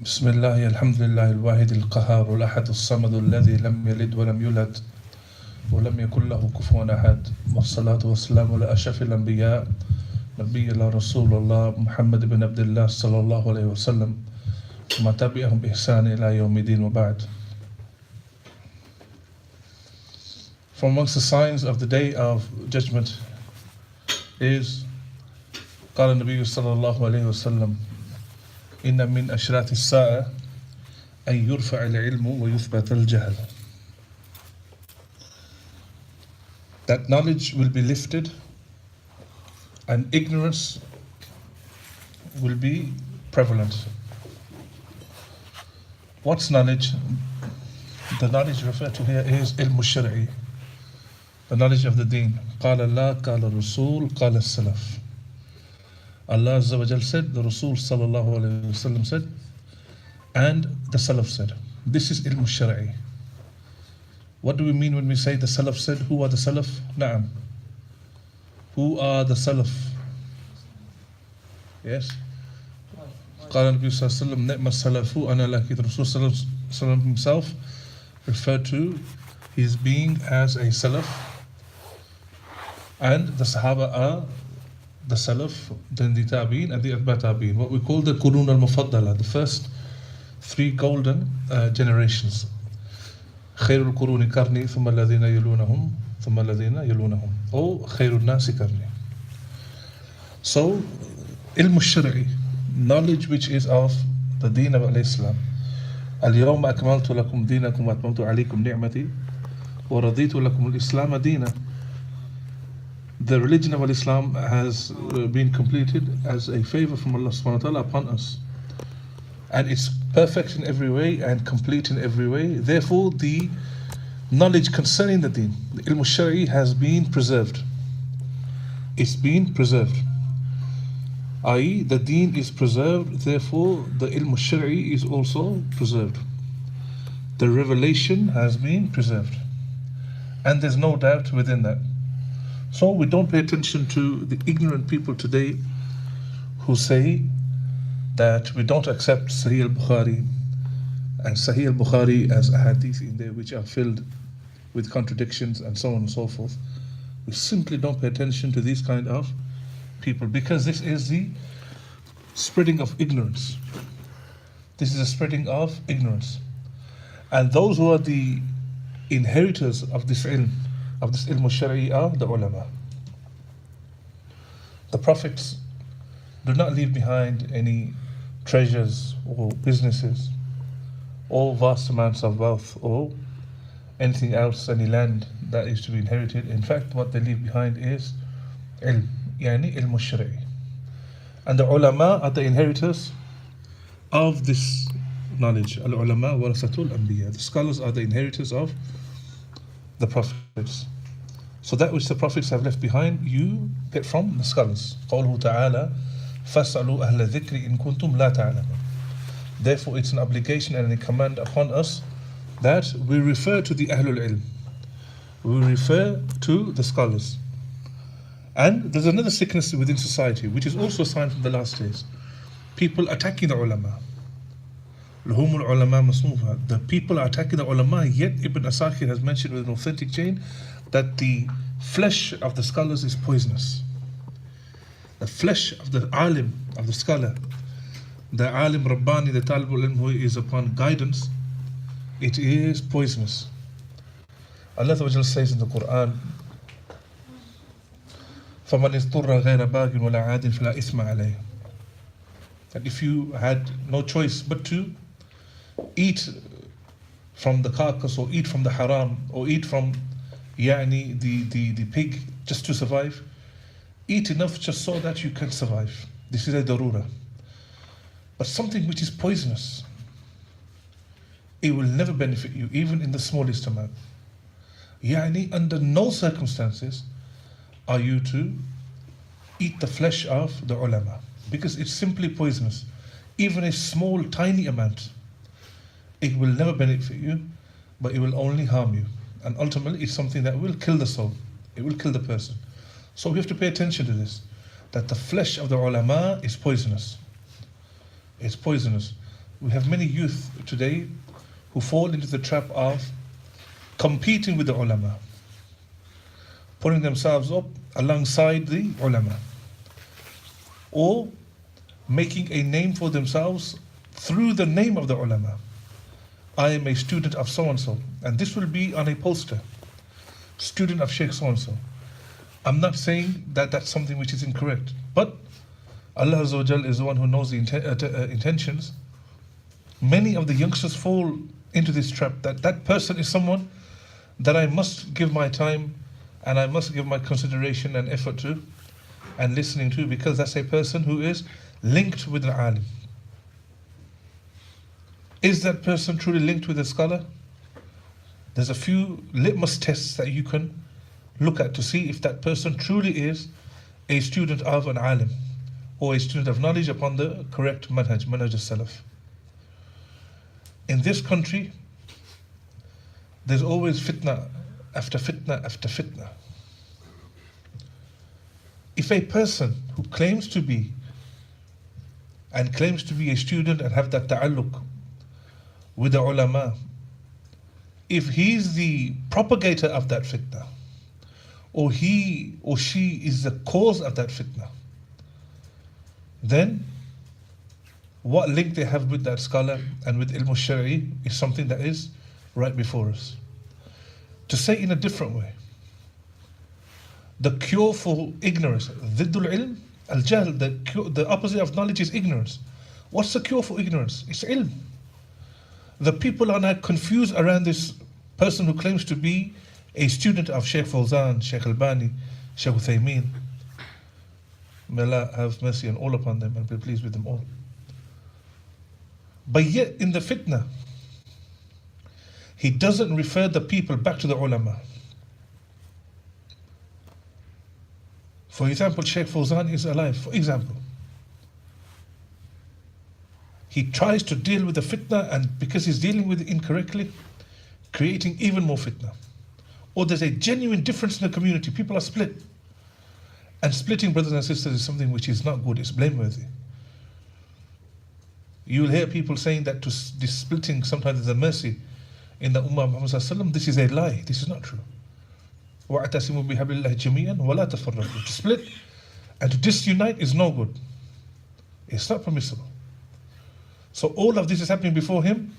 بسم الله الحمد لله الواحد القهار الأحد الصمد الذي لم يلد ولم يولد ولم يكن له كفوا أحد والصلاة والسلام على أشرف الأنبياء نبي الله رسول الله محمد بن عبد الله صلى الله عليه وسلم وما تبعهم بإحسان إلى يوم الدين وبعد. From amongst the signs of the day of judgment is قال النبي صلى الله عليه وسلم إن من أشراط الساعة أن يرفع العلم ويثبت الجهل. That knowledge will be lifted and ignorance will be prevalent. What's knowledge? The knowledge referred to here is ilm al-shar'i, the knowledge of the deen. قال الله قال الرسول قال السلف. Allah Azza wa Jal said, the Rasul sallallahu alayhi wa sallam said, and the Salaf said. This is ilm al-shar'i. What do we mean when we say the Salaf said? Who are the Salaf? Na'am. Who are the Salaf? Yes? قال النبي صلى الله عليه وسلم نعم السلف أنا لك. The Rasul sallallahu alayhi wa sallam himself referred to his being as a Salaf, and the Sahaba are the Salaf, then the Tabi'in and the Atba' Tabi'in, what we call the Qurun al-Mufaddala, the first three golden generations. خير القرون قرني ثم الذين يلونهم ثم الذين يلونهم, or خير الناس قرني. So, ilm al-shar'i, knowledge which is of the deen of Islam. اليوم أكملت لكم دينكم وأتممت عليكم نعمتي ورضيت لكم الإسلام دينا. The religion of Islam has been completed as a favor from Allah subhanahu wa ta'ala upon us. And it's perfect in every way and complete in every way. Therefore, the knowledge concerning the deen, the ilm al-shar'i, has been preserved. It's been preserved. i.e., the deen is preserved, therefore the ilm al-shar'i is also preserved. The revelation has been preserved. And there's no doubt within that. So we don't pay attention to the ignorant people today who say that we don't accept Sahih al-Bukhari and Sahih al-Bukhari as ahadith in there which are filled with contradictions and so on and so forth. We simply don't pay attention to these kind of people because this is the spreading of ignorance. This is a spreading of ignorance. And those who are the inheritors of this ilm al-shar'i are the ulama. The prophets do not leave behind any treasures or businesses or vast amounts of wealth or anything else, any land that is to be inherited. In fact, what they leave behind is ilm, yani ilm al-shar'i. And the ulama are the inheritors of this knowledge. Al-ulama warasatul anbiya. The scholars are the inheritors of the prophets. So that which the prophets have left behind, you get from the scholars. قوله تعالى فاسألوا أهل الذكر إن كنتم لا تعلمون. Therefore, it's an obligation and a command upon us that we refer to the Ahlul Ilm. We refer to the scholars. And there's another sickness within society, which is also a sign from the last days. People attacking the ulama. لهم العلماء مصنوفة. The people are attacking the ulama, yet Ibn Asakir has mentioned with an authentic chain that the flesh of the scholars is poisonous. The flesh of the alim, of the scholar, the alim Rabbani, the talibul ilm who is upon guidance, it is poisonous. Allah says in the Quran, فَمَنْ اضْطُرَّ غَيْرَ بَاغٍ وَلَا عَادٍ فَلَا إِثْمَ عَلَيْهِ. That if you had no choice but to eat from the carcass or eat from the haram or eat from the pig just to survive, eat enough just so that you can survive. This is a darura. But something which is poisonous, it will never benefit you, even in the smallest amount. Yani, under no circumstances are you to eat the flesh of the ulama, because it's simply poisonous. Even a small, tiny amount, it will never benefit you, but it will only harm you. And ultimately, it's something that will kill the soul. It will kill the person. So we have to pay attention to this, that the flesh of the ulama is poisonous. It's poisonous. We have many youth today who fall into the trap of competing with the ulama, putting themselves up alongside the ulama, or making a name for themselves through the name of the ulama. I am a student of so-and-so, and this will be on a poster, student of Sheikh so-and-so. I'm not saying that that's something which is incorrect, but Allah Azza wa Jal is the one who knows the intentions. Many of the youngsters fall into this trap, that person is someone that I must give my time and I must give my consideration and effort to and listening to, because that's a person who is linked with an alim. Is that person truly linked with a scholar? There's a few litmus tests that you can look at to see if that person truly is a student of an alim or a student of knowledge upon the correct manhaj al-salaf. In this country, there's always fitna after fitna after fitna. If a person who claims to be a student and have that ta'alluq with the ulama, if he's the propagator of that fitna, or he or she is the cause of that fitna, then what link they have with that scholar and with ilm al-shari'i is something that is right before us. To say in a different way, the cure for ignorance, ضد العلم الجهل, the opposite of knowledge is ignorance. What's the cure for ignorance? It's ilm. The people are now confused around this person who claims to be a student of Sheikh Fawzan, Sheikh Albani, Sheikh Uthaymeen. May Allah have mercy on all upon them and be pleased with them all. But yet in the fitna, he doesn't refer the people back to the ulama. For example, Sheikh Fawzan is alive, for example. He tries to deal with the fitna, and because he's dealing with it incorrectly, creating even more fitna. Or there's a genuine difference in the community, people are split. And splitting brothers and sisters is something which is not good, it's blameworthy. You will hear people saying that this splitting sometimes is a mercy in the Ummah of Muhammad Sallallahu Alaihi Wasallam. This is a lie, this is not true. وَاعْتَصِمُوا بِحَبْلِ اللَّهِ جَمِيعًا وَلَا تَفَرَّقُوا. To split and to disunite is no good. It's not permissible. So all of this is happening before him.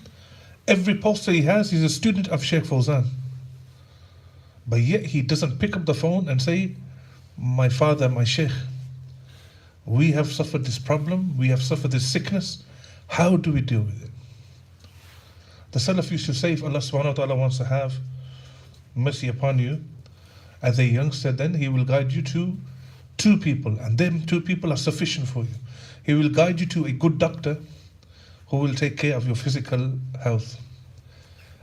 Every poster he has, he's a student of Sheikh Fawzan. But yet he doesn't pick up the phone and say, my father, my Sheikh, we have suffered this problem, we have suffered this sickness, how do we deal with it? The Salaf used to say, if Allah subhanahu wa ta'ala wants to have mercy upon you, as a youngster, then He will guide you to two people, and them two people are sufficient for you. He will guide you to a good doctor who will take care of your physical health,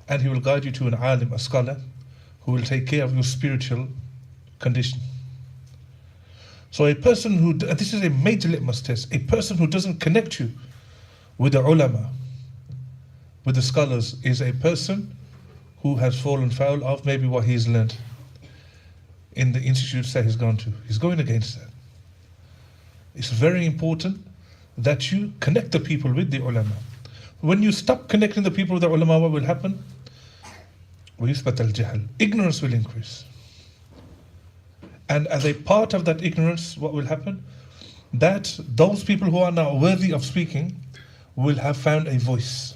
and He will guide you to an alim, a scholar, who will take care of your spiritual condition. So a person who, this is a major litmus test, a person who doesn't connect you with the ulama, with the scholars, is a person who has fallen foul of maybe what he's learned in the institutes that he's gone to. He's going against that. It's very important that you connect the people with the ulama. When you stop connecting the people with the ulama, what will happen? وَيُثْبَتَ الْجَهَلِ. Ignorance will increase. And as a part of that ignorance, what will happen? That those people who are now worthy of speaking will have found a voice.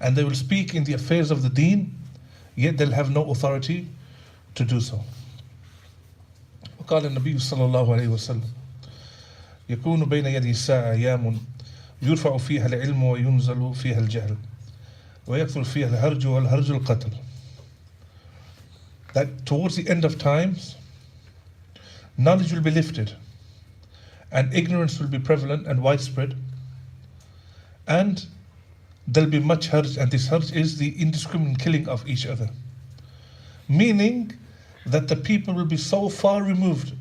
And they will speak in the affairs of the deen, yet they'll have no authority to do so. وقال النبي صلى الله عليه وسلم يكون بين يدي الساعة أيام يرفع فيها العلم وينزل فيها الجهل ويكثر فيها الهرج والهرج القتل. That towards the end of times, knowledge will be lifted and ignorance will be prevalent and widespread, And there'll be much harj, and this harj is the indiscriminate killing of each other. Meaning that the people will be so far removed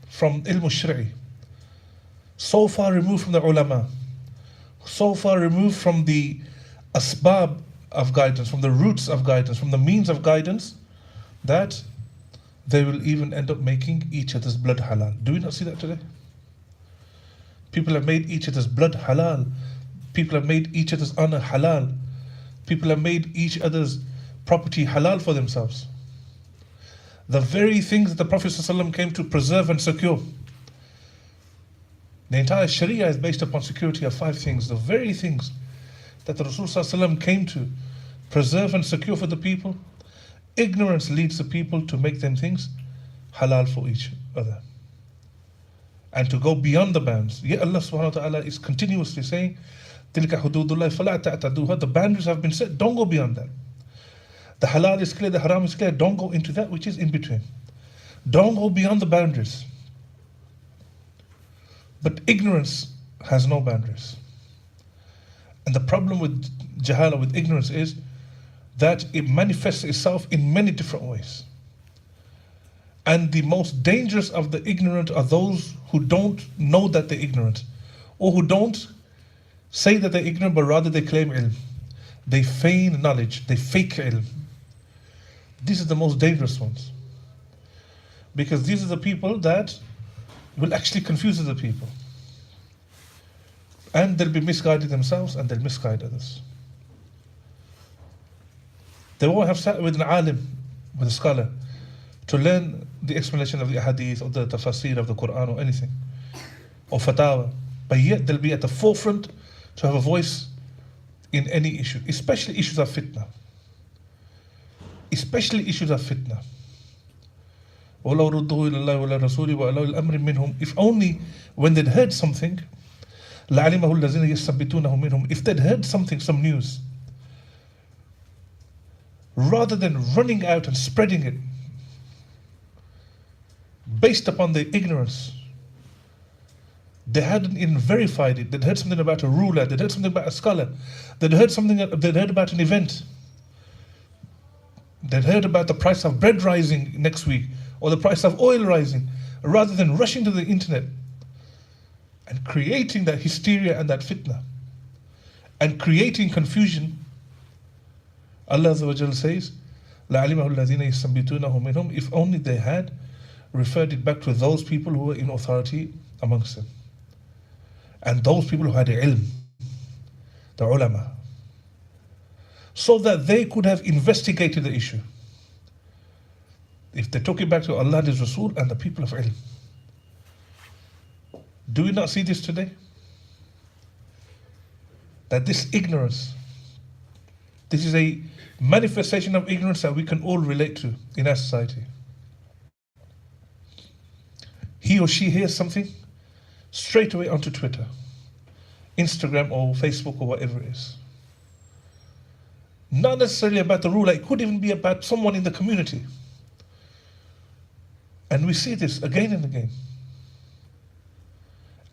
from ilm al-shari, so far removed from the ulama, so far removed from the asbab of guidance, from the roots of guidance, from the means of guidance, that they will even end up making each other's blood halal. Do we not see that today? People have made each other's blood halal. People have made each other's honor halal. People have made each other's property halal for themselves. The very things that the Prophet ﷺ came to preserve and secure. The entire Sharia is based upon security of 5 things. The very things that the Rasul ﷺ came to preserve and secure for the people, ignorance leads the people to make them things halal for each other. And to go beyond the bounds. Yet Allah subhanahu wa ta'ala is continuously saying, تِلْكَ حُدُودُ اللَّهِ فَلَا تَعْتَدُوهَا. The boundaries have been set, don't go beyond that. The halal is clear, the haram is clear, don't go into that which is in between. Don't go beyond the boundaries. But ignorance has no boundaries. And the problem with jahala, with ignorance, is that it manifests itself in many different ways. And the most dangerous of the ignorant are those who don't know that they're ignorant, or who don't say that they're ignorant, but rather they claim ilm. They feign knowledge, they fake ilm. These are the most dangerous ones. Because these are the people that will actually confuse other people. And they'll be misguided themselves, and they'll misguide others. They won't have sat with an alim, with a scholar, to learn the explanation of the hadith or the tafsir of the Quran or anything, or fatawa. But yet they'll be at the forefront to have a voice in any issue, especially issues of fitna. Especially issues of fitna. وَلَوْ رُدُّهُ إِلَى اللَّهِ وَإِلَى الرَّسُولِ وَأَلَوْا الْأَمْرِ مِنْهُمْ. If only when they'd heard something, لَعَلِمَهُ الَّذِينَ يَسْتَنبِطُونَهُ مِنْهُم. If they'd heard something, some news, rather than running out and spreading it based upon their ignorance, they hadn't even verified it. They'd heard something about a ruler, they'd heard something about a scholar, they'd heard about an event, they'd heard about the price of bread rising next week, or the price of oil rising. Rather than rushing to the internet and creating that hysteria and that fitna and creating confusion, Allah Azza wa Jal says, لَعَلِمَهُ الَّذِينَ يَسْتَنبِطُونَهُ مِنْهُمْ. If only they had referred it back to those people who were in authority amongst them, and those people who had ilm, the ulama, so that they could have investigated the issue. If they took it back to Allah and His Rasul and the people of ilm. Do we not see this today? That this ignorance, this is a manifestation of ignorance that we can all relate to in our society. He or she hears something, straight away onto Twitter, Instagram or Facebook or whatever it is. Not necessarily about the ruler, it could even be about someone in the community. And we see this again and again.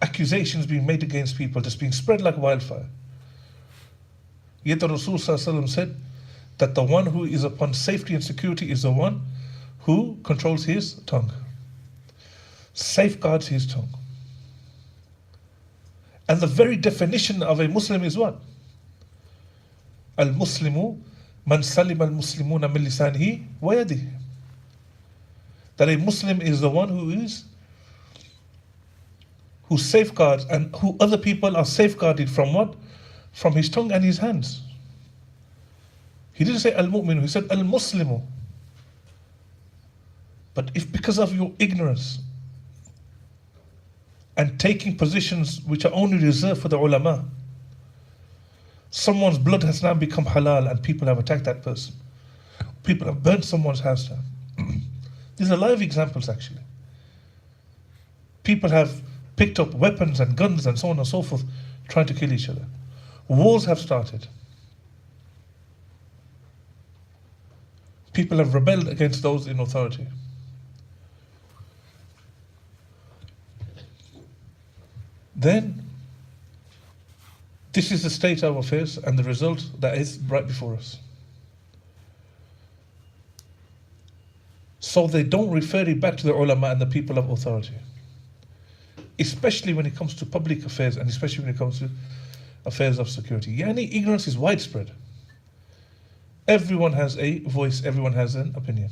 Accusations being made against people, just being spread like wildfire. Yet the Rasul ﷺ said that the one who is upon safety and security is the one who controls his tongue, safeguards his tongue. And the very definition of a Muslim is what? Al-Muslimu man salim al-Muslimuna min lisanihi wa yadihi. That a Muslim is the one who safeguards and who other people are safeguarded from what? From his tongue and his hands. He didn't say al-mu'minu, he said al-Muslimu. But if because of your ignorance and taking positions which are only reserved for the ulama, someone's blood has now become halal and people have attacked that person, people have burnt someone's house down. These are live examples actually. People have picked up weapons and guns and so on and so forth, trying to kill each other. Wars have started. People have rebelled against those in authority. Then This is the state of affairs and the result that is right before us. So they don't refer it back to the ulama and the people of authority. Especially when it comes to public affairs and especially when it comes to affairs of security. Yani ignorance is widespread. Everyone has a voice, everyone has an opinion.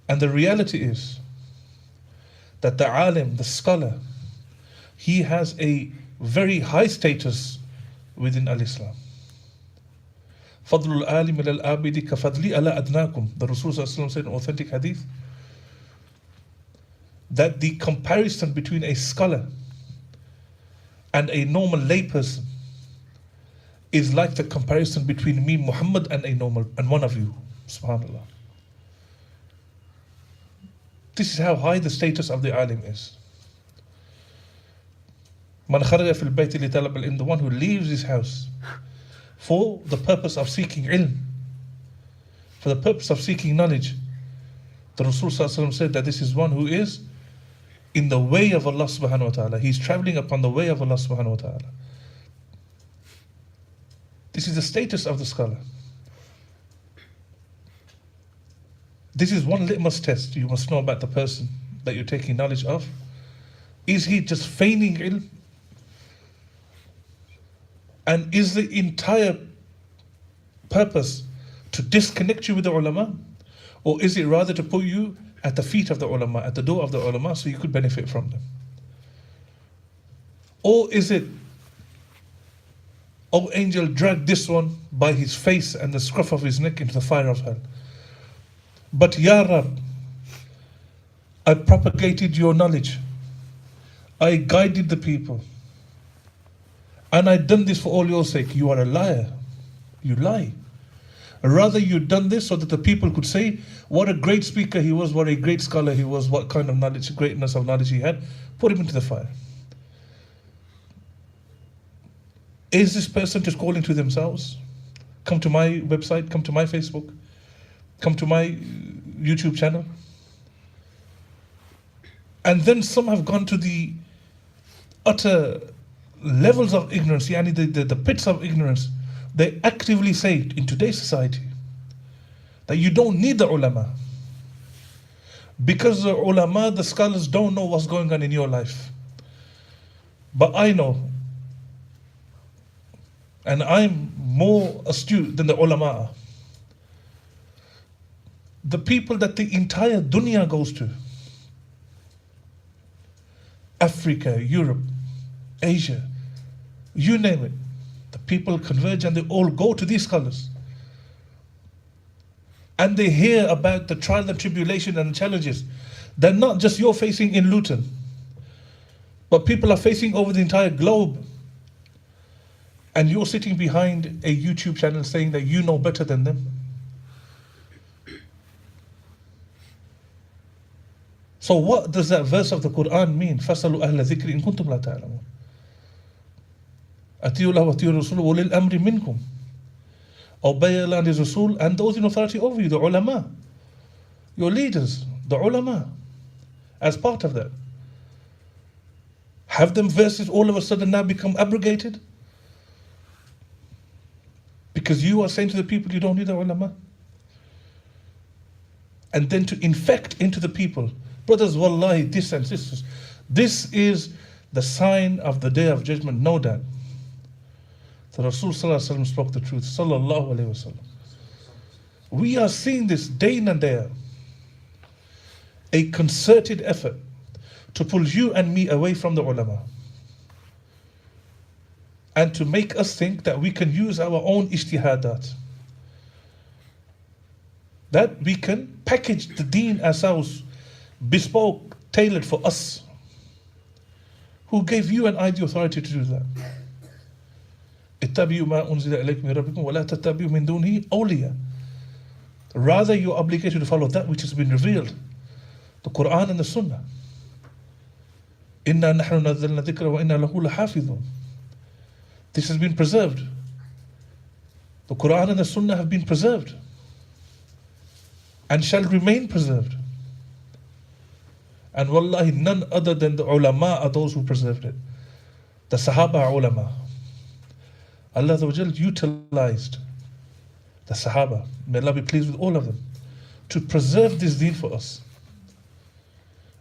And the reality is that the alim, the scholar, he has a very high status within al-Islam. فَضْلُ الْآلِمِ لَلْآبِدِ كَفَضْلِ أَلَا أَدْنَاكُمْ. The Rasul said in authentic hadith that the comparison between a scholar and a normal layperson is like the comparison between me, Muhammad, and one of you. Subhanallah. This is how high the status of the alim is. Man kharaja fil bayti li talab al-ilm, the one who leaves his house for the purpose of seeking ilm, for the purpose of seeking knowledge. The Rasul said that this is one who is in the way of Allah subhanahu wa ta'ala. He's traveling upon the way of Allah subhanahu wa ta'ala. This is the status of the scholar. This is one litmus test you must know about the person that you're taking knowledge of. Is he just feigning ilm? And is the entire purpose to disconnect you with the ulama? Or is it rather to put you at the feet of the ulama, at the door of the ulama, so you could benefit from them? Or is it, oh angel, drag this one by his face and the scruff of his neck into the fire of hell. But Ya Rab, I propagated your knowledge. I guided the people. And I done this for all your sake. You are a liar. You lie. Rather, you done this so that the people could say, what a great speaker he was, what a great scholar he was, what kind of knowledge, greatness of knowledge he had. Put him into the fire. Is this person just calling to themselves? Come to my website, come to my Facebook, come to my YouTube channel. And then some have gone to the utter levels of ignorance, yani the pits of ignorance. They actively say in today's society that you don't need the ulama. Because the ulama, the scholars, don't know what's going on in your life. But I know. And I'm more astute than the ulama are. The people that the entire dunya goes to, Africa, Europe, Asia, you name it, the people converge and they all go to these scholars. And they hear about the trial and tribulation and challenges that not just you're facing in Luton, but people are facing over the entire globe. And you're sitting behind a YouTube channel saying that you know better than them. So what does that verse of the Quran mean? فَاسْأَلُوا أَهْلَ الذِّكْرِ إِن كُنتُمْ لَا تَعْلَمُونَ أَطِيعُوا اللَّهَ وَأَطِيعُوا الرَّسُولَ وَأُولِي الْأَمْرِ مِنكُمْ. Obey Allah and His Rasul and those in authority over you, the ulama, your leaders, the ulama, as part of that. Have them verses all of a sudden now become abrogated? Because you are saying to the people you don't need the ulama? And then to infect into the people. Brothers, wallahi, this and sisters, this is the sign of the Day of Judgment, no doubt. The Rasul sallallahu alaihi wasallam spoke the truth, sallallahu alaihi wasallam. We are seeing this day in and day out. A concerted effort to pull you and me away from the ulama. And to make us think that we can use our own ijtihadat. That we can package the deen ourselves, bespoke, tailored for us. Who gave you and I the authority to do that? اتبعوا ما أنزل إليكم من ربكم ولا تتبعوا من دونه أولياء. Rather, you're obligated to follow that which has been revealed, the Quran and the Sunnah. إنا نحن نزلنا الذكر وإنا له لحافظون. This has been preserved. The Quran and the Sunnah have been preserved and shall remain preserved. And wallahi, none other than the ulama are those who preserved it. The Sahaba are ulama. Allah Azza wa Jal utilized the Sahaba, may Allah be pleased with all of them, to preserve this deen for us.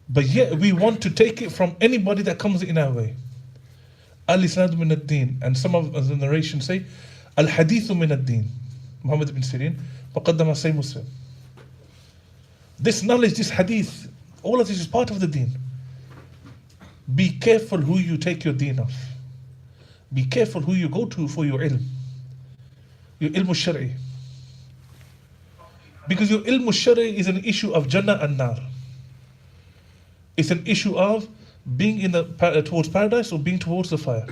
But yet we want to take it from anybody that comes in our way. Al-Isnadu min ad-Din. And some of the narrations say, Al-Hadithu min ad-Din. Muhammad ibn Sirin, Waqaddama say Muslim. This knowledge, this hadith, all of this is part of the deen. Be careful who you take your deen of. Be careful who you go to for your ilm. Your ilm al-Shari. Because your ilm al-Shari is an issue of Jannah and Nar. It's an issue of being towards paradise or being towards the fire.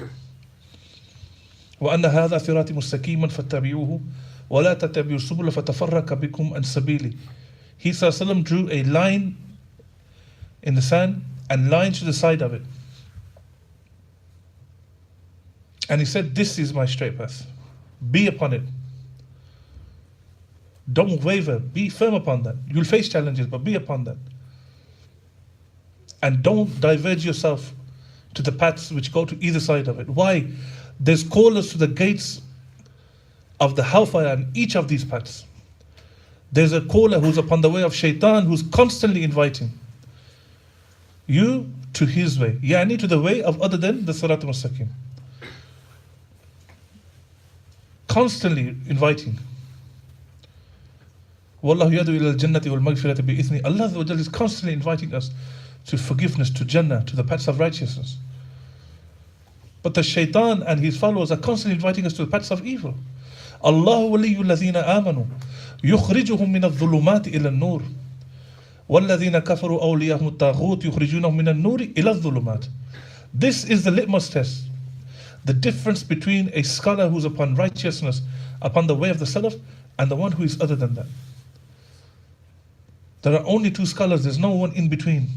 وَأَنَّ هَذَا ثِرَاتِ مُسْتَقِيمًا فَاتَّبِعُوهُ وَلَا تَتَّبِعُوا السُّبُلَ فَتَفَرَّقَ بِكُمْ عَنْ سَبِيلِهِ. He ﷺ drew a line in the sand and lines to the side of it. And he said, this is my straight path. Be upon it. Don't waver. Be firm upon that. You'll face challenges, but be upon that. And don't diverge yourself to the paths which go to either side of it. Why? There's callers to the gates of the hellfire on each of these paths. There's a caller who's upon the way of shaitan, who's constantly inviting you to his way. Yani to the way of other than the Sirat al-Mustaqim. Constantly inviting. Wallahu yadu ila al-jannati wal-maghfirati bi-ithni. Allah Azza wa Jalla is constantly inviting us to forgiveness, to Jannah, to the paths of righteousness. But the shaitan and his followers are constantly inviting us to the paths of evil. Allahu waliyyu alladhina amanu yukhrijuhum min adh-dhulumati ila an-nur walladhina kafaru awliyahum at-taghut yukhrijunahum min an-nur ila adh-dhulumat. This is the litmus test. The difference between a scholar who's upon righteousness, upon the way of the Salaf, and the one who is other than that. There are only two scholars, there's no one in between.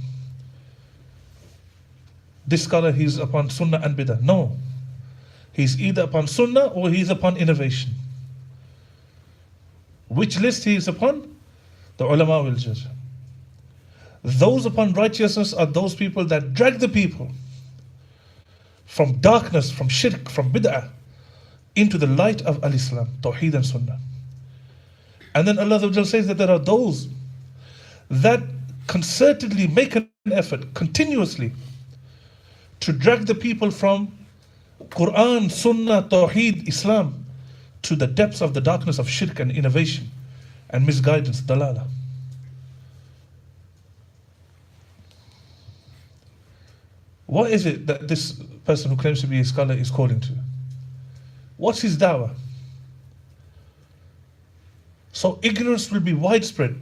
This scholar, he's upon Sunnah and Bidah. No. He's either upon Sunnah or he's upon innovation. Which list he is upon? The ulama will judge. Those upon righteousness are those people that drag the people from darkness, from shirk, from bid'ah, into the light of al-Islam, Tawheed and Sunnah. And then Allah says that there are those that concertedly make an effort, continuously, to drag the people from Quran, Sunnah, Tawheed, Islam, to the depths of the darkness of shirk and innovation and misguidance, dalala. What is it that this person who claims to be a scholar is calling to? What's his da'wah? So ignorance will be widespread.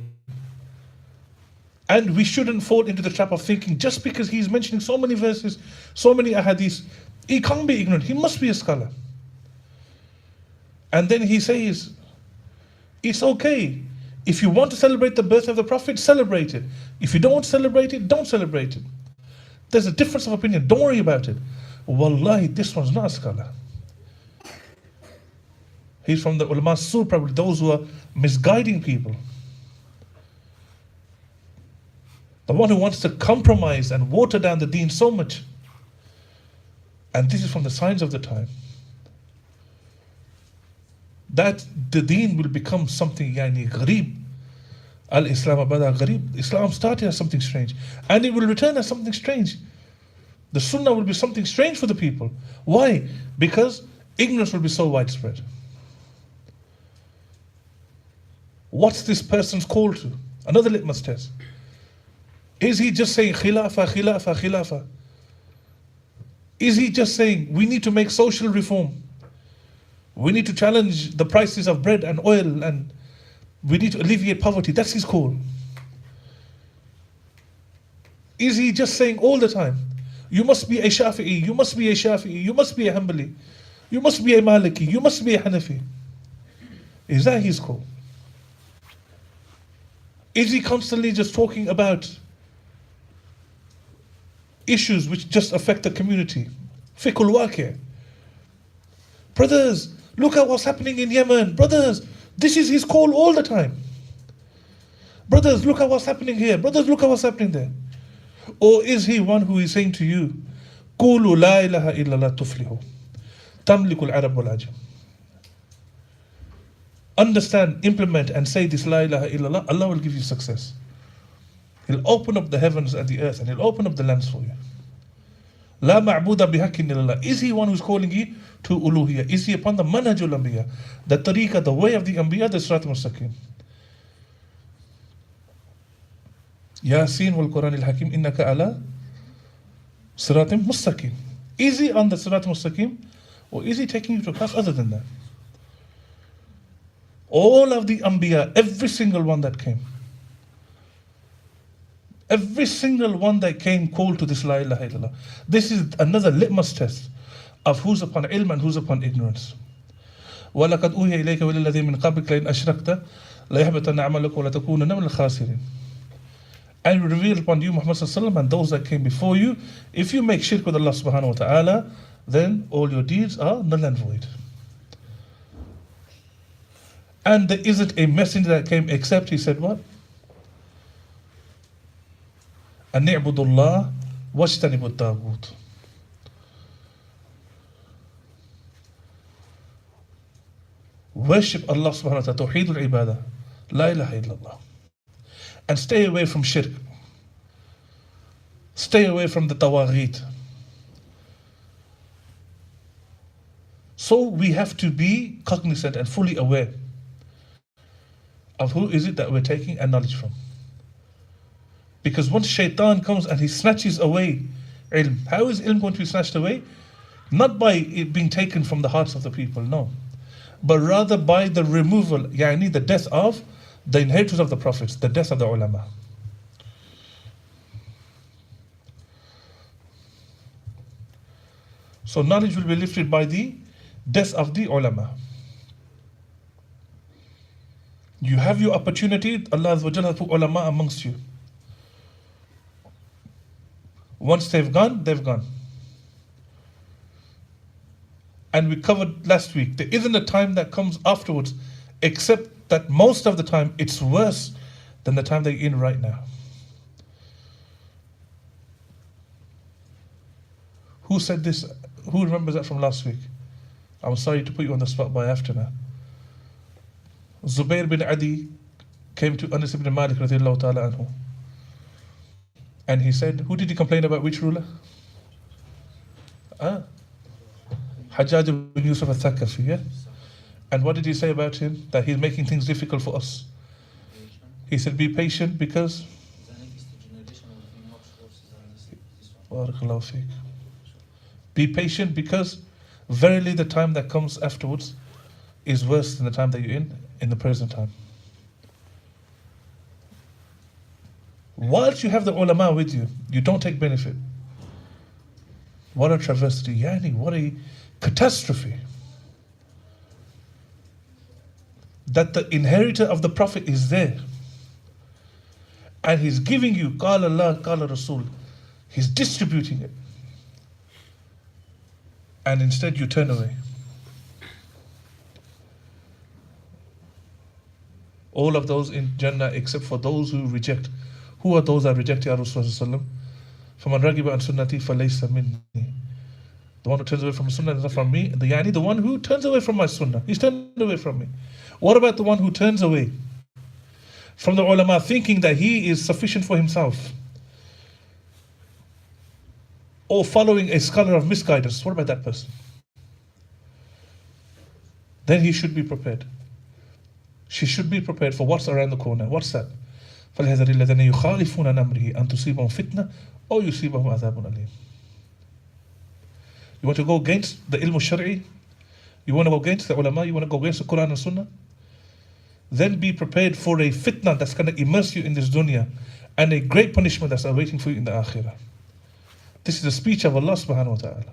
And we shouldn't fall into the trap of thinking just because he's mentioning so many verses, so many ahadith, he can't be ignorant, he must be a scholar. And then he says, it's okay. If you want to celebrate the birth of the Prophet, celebrate it. If you don't want to celebrate it, don't celebrate it. There's a difference of opinion, don't worry about it. Wallahi, this one's not a scholar. He's from the ulama su, probably those who are misguiding people. The one who wants to compromise and water down the deen so much. And this is from the signs of the time. That the deen will become something yani gharib. Al-Islam abada gharib. Islam started as something strange. And it will return as something strange. The sunnah will be something strange for the people. Why? Because ignorance will be so widespread. What's this person's call to? Another litmus test. Is he just saying khilafah, khilafah, khilafah? Is he just saying we need to make social reform? We need to challenge the prices of bread and oil and we need to alleviate poverty? That's his call. Is he just saying all the time, you must be a Shafi'i, you must be a Shafi'i, you must be a Hanbali, you must be a Maliki, you must be a Hanafi? Is that his call? Is he constantly just talking about issues which just affect the community? Fiqhul waqi'. Brothers, look at what's happening in Yemen. Brothers, this is his call all the time. Brothers, look at what's happening here. Brothers, look at what's happening there. Or is he one who is saying to you, قولوا لا إله إلا الله تفلحوا تملك العرب والعجم. understand, implement, and say this La ilaha illallah, Allah will give you success. He'll open up the heavens and the earth, and He'll open up the lands for you. La ma'buda bihaqqin illallah. Is He one who's calling you to uluhiyya? Is He upon the manhajul anbiya, the tariqah, the way of the anbiya, the sirat mustaqim? Yasin wal Quran al Hakim innaka ala siratim mustaqim. Is He on the sirat mustaqim, or is He taking you to a path other than that? All of the anbiya, every single one that came, every single one that came called to this La ilaha illallah. This is another litmus test of who's upon ilm and who's upon ignorance. وَلَقَدْ أُوحِيَ إِلَيْكَ وَإِلَى الَّذِينَ مِنْ قَبْلِكَ لَئِنْ أَشْرَكْتَ لَيَحْبَطَنَّ عَمَلُكَ وَلَتَكُونَنَّ مِنَ الْخَاسِرِينَ. And we revealed upon you, Muhammad sallallahu alaihi wasallam, and those that came before you, if you make shirk with Allah subhanahu wa ta'ala, then all your deeds are null and void. And there isn't a messenger that came except he said what? أَنْ نِعْبُدُ اللَّهِ وَاجْتَنِبُوا الطَّاغُوتَ. Worship Allah subhanahu wa ta'ala, tawheedul ibadah, la ilaha illallah. And stay away from shirk. Stay away from the tawaghit. So we have to be cognizant and fully aware of who is it that we're taking our knowledge from. Because once shaitan comes and he snatches away ilm, how is ilm going to be snatched away? Not by it being taken from the hearts of the people, no. But rather by the removal, yani the death of the inheritors of the prophets, the death of the ulama. So knowledge will be lifted by the death of the ulama. You have your opportunity, Allah Azza wa Jalla has put ulama amongst you. Once they've gone, they've gone. And we covered last week, there isn't a time that comes afterwards, except that most of the time it's worse than the time they're in right now. Who said this? Who remembers that from last week? I'm sorry to put you on the spot, but I have to now. Zubair bin Adi came to Anas ibn Malik radiallahu ta'ala anhu. And he said, who did he complain about? Which ruler? Hajjaj ibn Yusuf al-Thaqafi, yeah? And what did he say about him? That he's making things difficult for us. He said, be patient because... Barakallahu feek. Be patient because verily the time that comes afterwards is worse than the time that you're in the present time. Whilst you have the ulama with you, you don't take benefit. What a travesty, yani, what a catastrophe. That the inheritor of the Prophet is there. And he's giving you, Qala Allah, Qala Rasul. He's distributing it. And instead you turn away. All of those in Jannah except for those who reject. Who are those that reject Ya Rasulullah? فَمَنْ رَغِبَ عَنْ سُنَّتِي فَلَيْسَ مِنِّي. The one who turns away from Sunnah is not from me. The one who turns away from my Sunnah, he's turned away from me. What about the one who turns away from the ulama, thinking that he is sufficient for himself? Or following a scholar of misguidance? What about that person? Then he should be prepared. She should be prepared for what's around the corner. What's that? فَلْيَحْذَرِ الَّذِينَ يُخَالِفُونَ عَنْ أَمْرِهِ أَنْ تُصِيبَهُمْ فِتْنَةٌ أَوْ يُصِيبَهُمْ عَذَابٌ أَلِيمٌ. You want to go against the ilm al-shar'i? You want to go against the ulama? You want to go against the Quran and Sunnah? Then be prepared for a fitna that's going to immerse you in this dunya and a great punishment that's awaiting for you in the akhirah. This is the speech of Allah subhanahu wa ta'ala.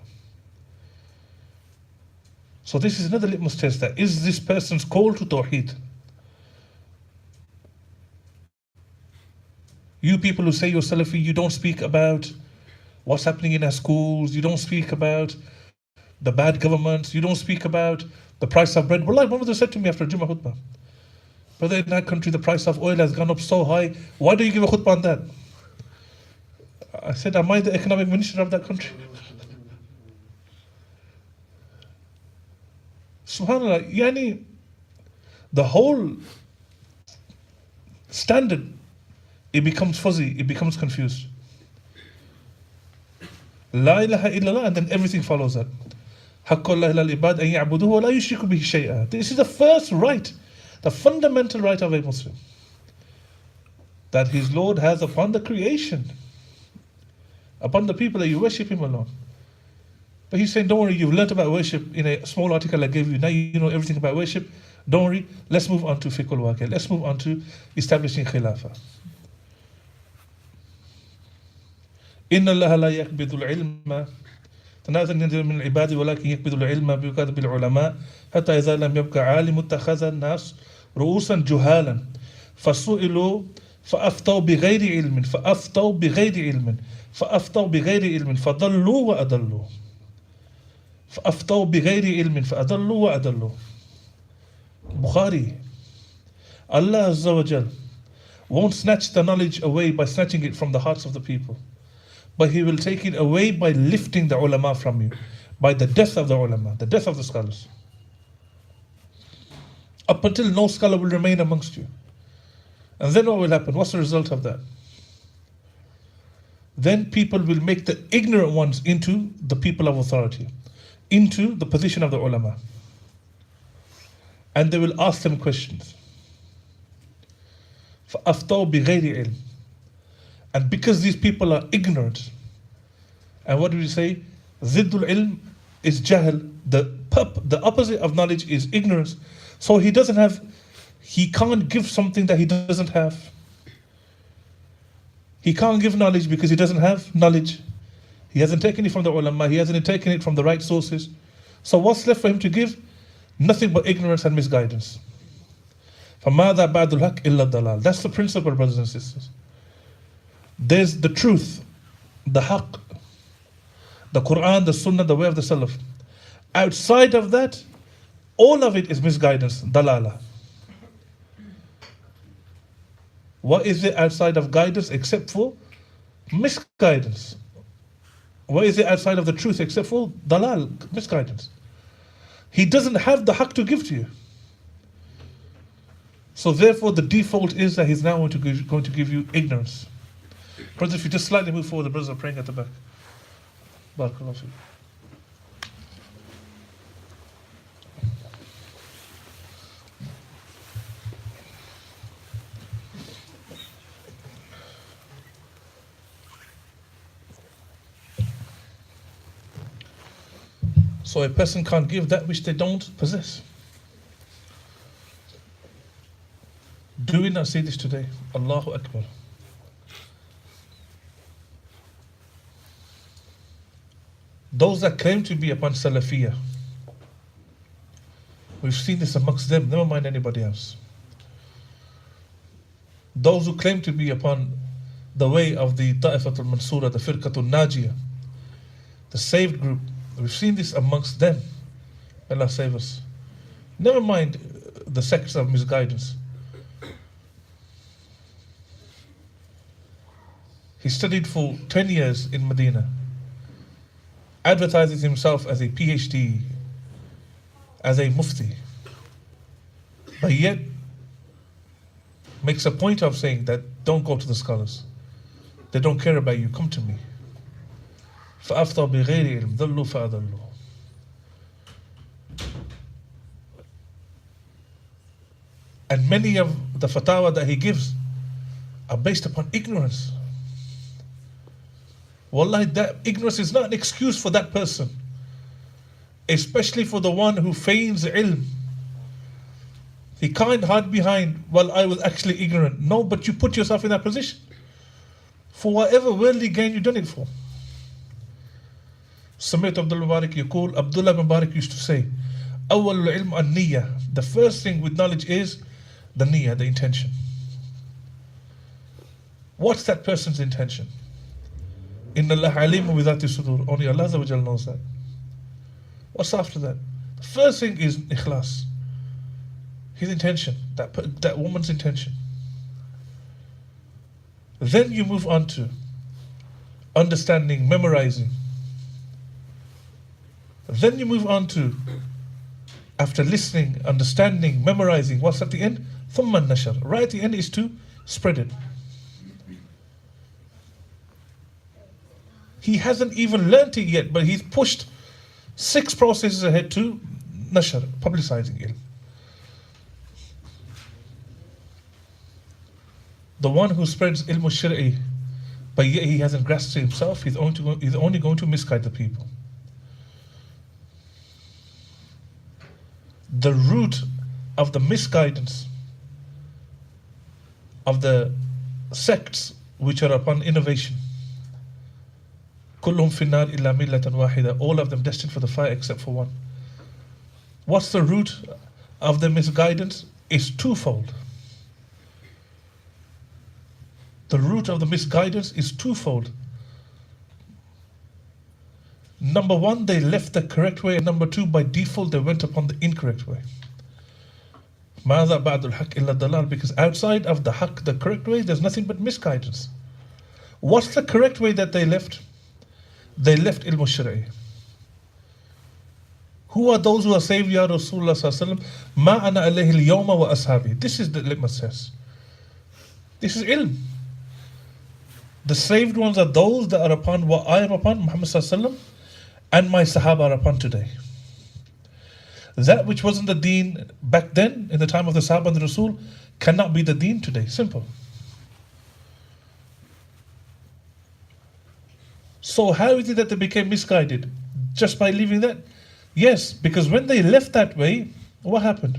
So this is another litmus test, that is this person's call to tawheed. You people who say you're Salafi, you don't speak about what's happening in our schools, you don't speak about the bad governments, you don't speak about the price of bread. Wallahi, my mother said to me after Jummah khutbah, brother, in that country the price of oil has gone up so high, why do you give a khutbah on that? I said, am I the economic minister of that country? Subhanallah, yani, the whole standard, it becomes fuzzy, it becomes confused. La ilaha illallah, and then everything follows that. حق الله إلى العباد أن يعبدوه ولا يشركوا به شيئا. This is the first right, the fundamental right of a Muslim, that his Lord has upon the creation, upon the people, that you worship him alone. But he's saying, don't worry, you've learnt about worship in a small article I gave you. Now you know everything about worship. Don't worry, let's move on to fiqh al-waqi'. Let's move on to establishing khilafah. إن الله لا يقبض العلم تنازل من العباد ولكن يقبض العلم بقدر العلماء حتى إذا لم يبقى عالم اتخذ الناس رؤوسا جهالا فسئلوا فأفتوا بغير علم فضلوا وأضلوا فأفتوا بغير علم فأضلوا وأضلوا. Bukhari. Allah Azza wa Jal won't snatch the knowledge away by snatching it from the hearts of the people, but he will take it away by lifting the ulama from you, by the death of the ulama, the death of the scholars. Up until no scholar will remain amongst you. And then what will happen? What's the result of that? Then people will make the ignorant ones into the people of authority, into the position of the ulama. And they will ask them questions. فَأَفْتَوْا بِغَيْرِ عِلْمٍ. And because these people are ignorant, and what do we say? Ziddul ilm is jahl. The opposite of knowledge is ignorance. So he can't give something that he doesn't have. He can't give knowledge because he doesn't have knowledge. He hasn't taken it from the ulama, he hasn't taken it from the right sources. So what's left for him to give? Nothing but ignorance and misguidance. فَمَاذَا بَعْدُ الْحَقِّ إِلَّا الضَّلَالِ. That's the principle, brothers and sisters. There's the truth, the haqq, the Quran, the Sunnah, the way of the Salaf. Outside of that, all of it is misguidance, dalala. What is it outside of guidance except for misguidance? What is it outside of the truth except for dalal, misguidance? He doesn't have the haqq to give to you. So therefore the default is that he's now going to give you ignorance. Brothers, if you just slightly move forward, the brothers are praying at the back. Barakallahu feek. So a person can't give that which they don't possess. Do we not see this today? Allahu Akbar. Those that claim to be upon Salafiyah, we've seen this amongst them, never mind anybody else. Those who claim to be upon the way of the Ta'ifatul Mansura, the Firqatul Najiyah, the saved group, we've seen this amongst them. Allah save us. Never mind the sects of misguidance. He studied for 10 years in Medina, advertises himself as a PhD, as a mufti, but yet makes a point of saying that don't go to the scholars. They don't care about you, come to me. فَأَفْتَوْا بِغَيْرِ عِلْمٍ ضَلُّوا فَأَضَلُّوا. And many of the fatwa that he gives are based upon ignorance. Wallahi, that ignorance is not an excuse for that person, especially for the one who feigns ilm. He can't hide behind, well, I was actually ignorant. No, but you put yourself in that position for whatever worldly gain you've done it for. Samit Abdul Mubarak Yaqul, Abdullah Mubarak used to say, Awwal ilm an-niyya. The first thing with knowledge is the niyyah, the intention. What's that person's intention? Inna Allah alimun bi dhati sudur. Only Allah Azza wa Jal knows that. What's after that? The first thing is ikhlas. His intention, that woman's intention. Then you move on to understanding, memorizing. Then you move on to After listening, understanding, memorizing, what's at the end? ثُمَّ النَّشْرِ. Right at the end is to spread it. He hasn't even learnt it yet, but he's pushed 6 processes ahead to nashr, publicizing ilm. The one who spreads ilm al-shir'i, but yet he hasn't grasped it himself, he's only going to misguide the people. The root of the misguidance of the sects which are upon innovation, كلهم في النار إلا ملة واحدة, all of them destined for the fire except for one. What's the root of the misguidance? It's twofold. The root of the misguidance is twofold. Number one, they left the correct way, and number two, by default, they went upon the incorrect way. ماذا بعد الحق إلا الضلال, because outside of the haqq, the correct way, there's nothing but misguidance. What's the correct way that they left? They left ilm al-shir'i. Who are those who are saved, Ya Rasulullah sallallahu alaihi wasallam? Ma ana alayhi al-yawma wa ashabi. This is the litmus test. This is ilm. The saved ones are those that are upon what I am upon, Muhammad sallallahu alaihi wasallam, and my Sahaba are upon today. That which wasn't the deen back then, in the time of the Sahaba and the Rasul, cannot be the deen today. Simple. So how is it that they became misguided? Just by leaving that? Yes, because when they left that way, what happened?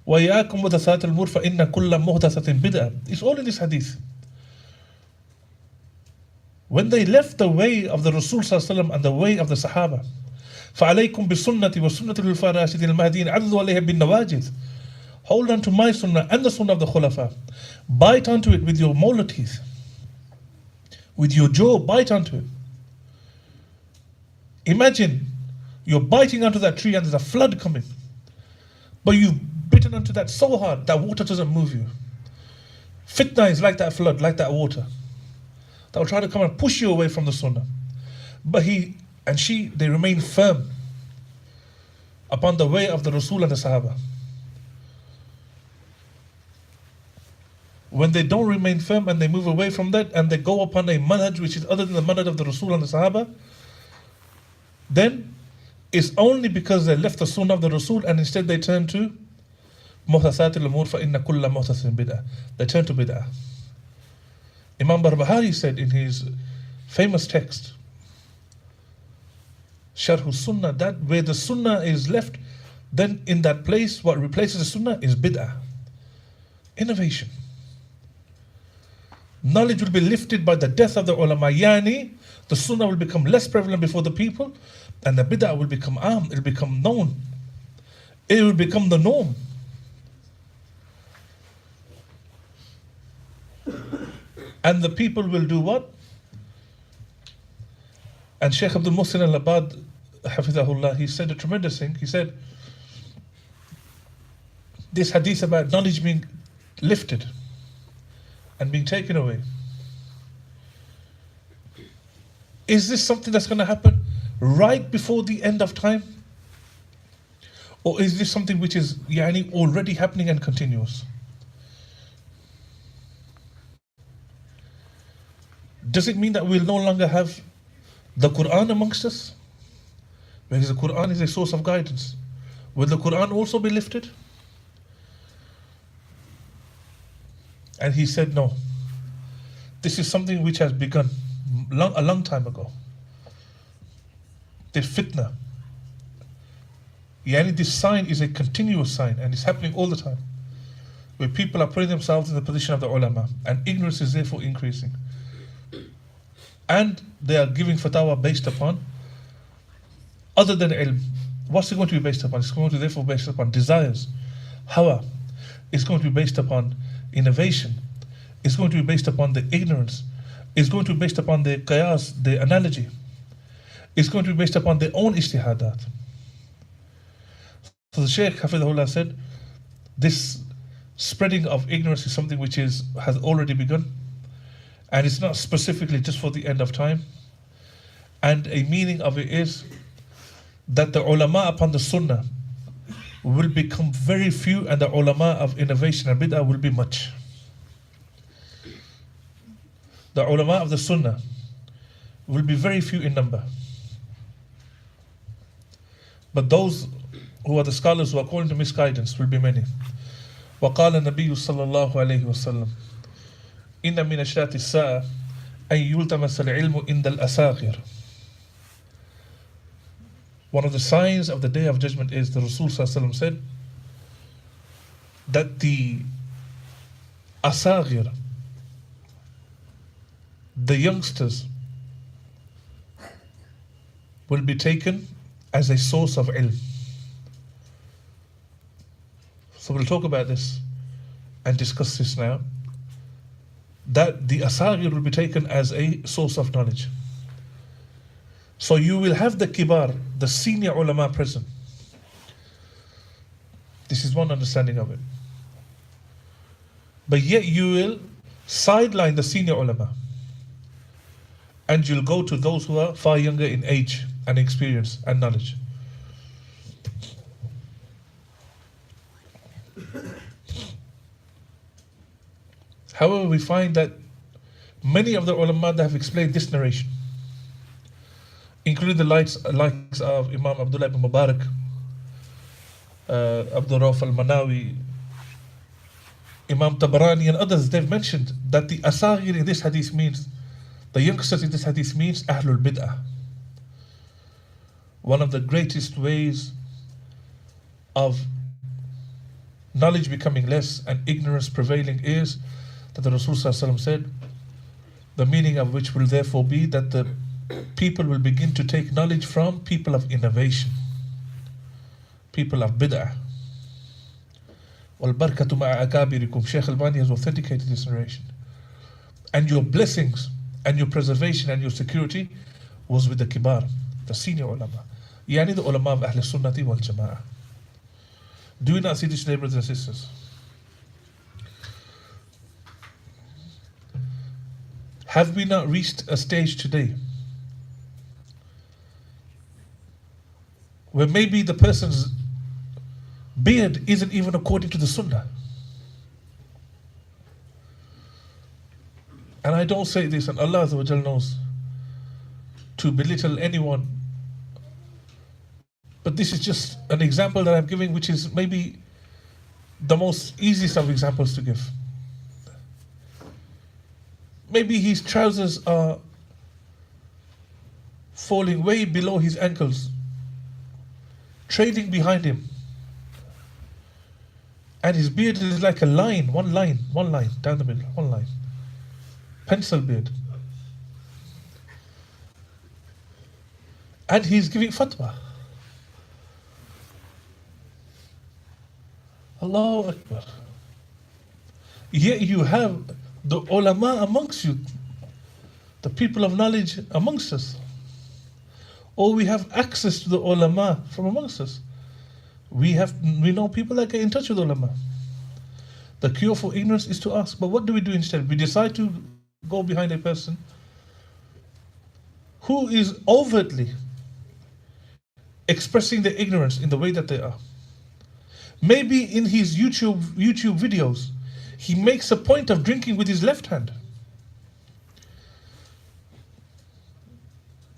وَإِيَّاكُمْ مُحْدَثَاتِ الْأُمُورِ فَإِنَّ كُلَّ مُحْدَثَةٍ بِدْعَةٍ. It's all in this hadith. When they left the way of the Rasul sallallahu alaihi wasallam and the way of the Sahaba, فَعَلَيْكُمْ بِسُنَّتِ وَسُنَّةِ الْخُلَفَاءِ الْمَهْدِيِّينَ عَضُّوا عَلَيْهَا بِالنَّوَاجِذِ. Hold on to my sunnah and the sunnah of the Khulafa. Bite onto it with your molar teeth. With your jaw, bite onto it. Imagine you're biting onto that tree and there's a flood coming. But you've bitten onto that so hard that water doesn't move you. Fitna is like that flood, like that water, that will try to come and push you away from the sunnah. But he and she, they remain firm upon the way of the Rasul and the Sahaba. When they don't remain firm and they move away from that and they go upon a manhaj which is other than the manhaj of the Rasul and the Sahaba, then it's only because they left the sunnah of the Rasul and instead they turn to muhdathat al-umur fa inna kulla muhdathatin bid'ah. They turn to bid'ah. Imam Barbahari said in his famous text, Sharh Sunnah, that where the sunnah is left, then in that place what replaces the sunnah is bid'ah. Innovation. Knowledge will be lifted by the death of the ulama. Yani, the sunnah will become less prevalent before the people, and the bid'ah will become it will become known. It will become the norm. And the people will do what? And Shaykh Abdul Muhsin al-Abad, Hafizahullah, he said a tremendous thing. He said, this hadith about knowledge being lifted and being taken away, is this something that's going to happen right before the end of time? Or is this something which is already happening and continuous? Does it mean that we'll no longer have the Quran amongst us? Because the Quran is a source of guidance. Will the Quran also be lifted? And he said, no. This is something which has begun a long time ago. The fitna. This sign is a continuous sign and it's happening all the time. Where people are putting themselves in the position of the ulama and ignorance is therefore increasing. And they are giving fatwa based upon other than ilm. What's it going to be based upon? It's going to be therefore based upon desires, hawa. It's going to be based upon innovation. It's going to be based upon the ignorance. It's going to be based upon the qiyas, the analogy. It's going to be based upon their own ijtihadat. So the Shaykh Hafidhullah said, this spreading of ignorance is something which has already begun. And it's not specifically just for the end of time. And a meaning of it is that the ulama upon the sunnah will become very few, and the ulama of innovation and bid'ah will be much. The ulama of the sunnah will be very few in number. But those who are the scholars who are calling to misguidance will be many. وقال النبي صلى الله عليه وسلم إن من أشراط الساعة أن يلتمس العلم عند الأساغر. One of the signs of the day of judgment is, the Rasul صلى الله عليه وسلم said, that the asagir, the youngsters, will be taken as a source of ilm. So we'll talk about this and discuss this now. That the asagir will be taken as a source of knowledge. So you will have the kibar, the senior ulama present. This is one understanding of it. But yet you will sideline the senior ulama, and you'll go to those who are far younger in age and experience and knowledge. However, we find that many of the ulama that have explained this narration, including the likes of Imam Abdullah ibn Mubarak, Abdul Rauf al-Manawi, Imam Tabarani and others, they've mentioned that the asagir in this hadith means, the youngsters in this hadith means Ahlul Bid'ah. One of the greatest ways of knowledge becoming less and ignorance prevailing is that the Rasul said, the meaning of which will therefore be that the people will begin to take knowledge from people of innovation, people of bid'ah. وَالْبَرْكَةُ مَعَ أَكَابِرِكُمْ. Shaykh Albani has authenticated this narration. And your blessings and your preservation and your security was with the kibar, the senior ulama. Yani the ulama of Ahl Sunnati wal Jama'ah. Do you not see this, brothers and sisters? Have we not reached a stage today where maybe the person's beard isn't even according to the sunnah? And I don't say this, and Allah Azza wa Jal knows, to belittle anyone, but this is just an example that I'm giving, which is maybe the most easiest of examples to give. Maybe his trousers are falling way below his ankles, trailing behind him, and his beard is like a line, one line down the middle, one line, pencil beard, and he's giving fatwa. Allahu Akbar. Yet you have the ulama amongst you, the people of knowledge amongst us, or we have access to the ulama from amongst us. We know people that get in touch with ulama. The cure for ignorance is to ask. But what do we do instead? We decide to go behind a person who is overtly expressing their ignorance in the way that they are. Maybe in his YouTube videos, he makes a point of drinking with his left hand.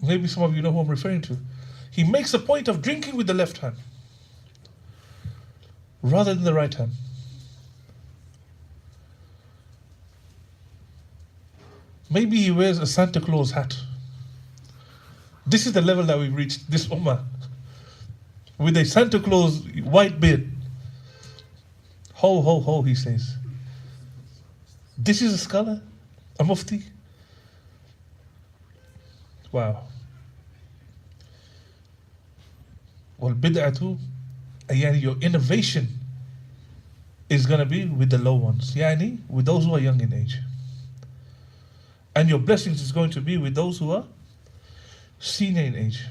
Maybe some of you know who I'm referring to. He makes a point of drinking with the left hand rather than the right hand. Maybe he wears a Santa Claus hat. This is the level that we've reached, this ummah. With a Santa Claus white beard. Ho, ho, ho, he says. This is a scholar? A mufti? Wow. Well, bid'atu, yani your innovation is going to be with the low ones, yani with those who are young in age. And your blessings is going to be with those who are senior in age.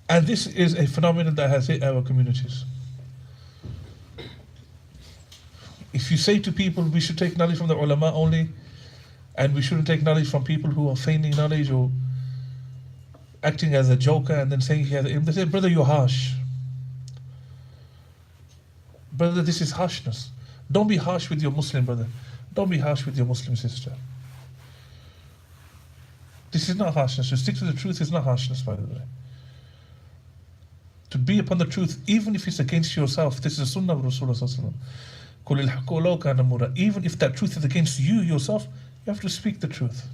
And this is a phenomenon that has hit our communities. If you say to people we should take knowledge from the ulama only, and we shouldn't take knowledge from people who are feigning knowledge, acting as a joker and then saying he has ilm. They say, brother, you're harsh. Brother, this is harshness. Don't be harsh with your Muslim brother. Don't be harsh with your Muslim sister. This is not harshness. To stick to the truth is not harshness, by the way. To be upon the truth, even if it's against yourself, this is the sunnah of Rasulullah. Even if that truth is against you yourself, you have to speak the truth.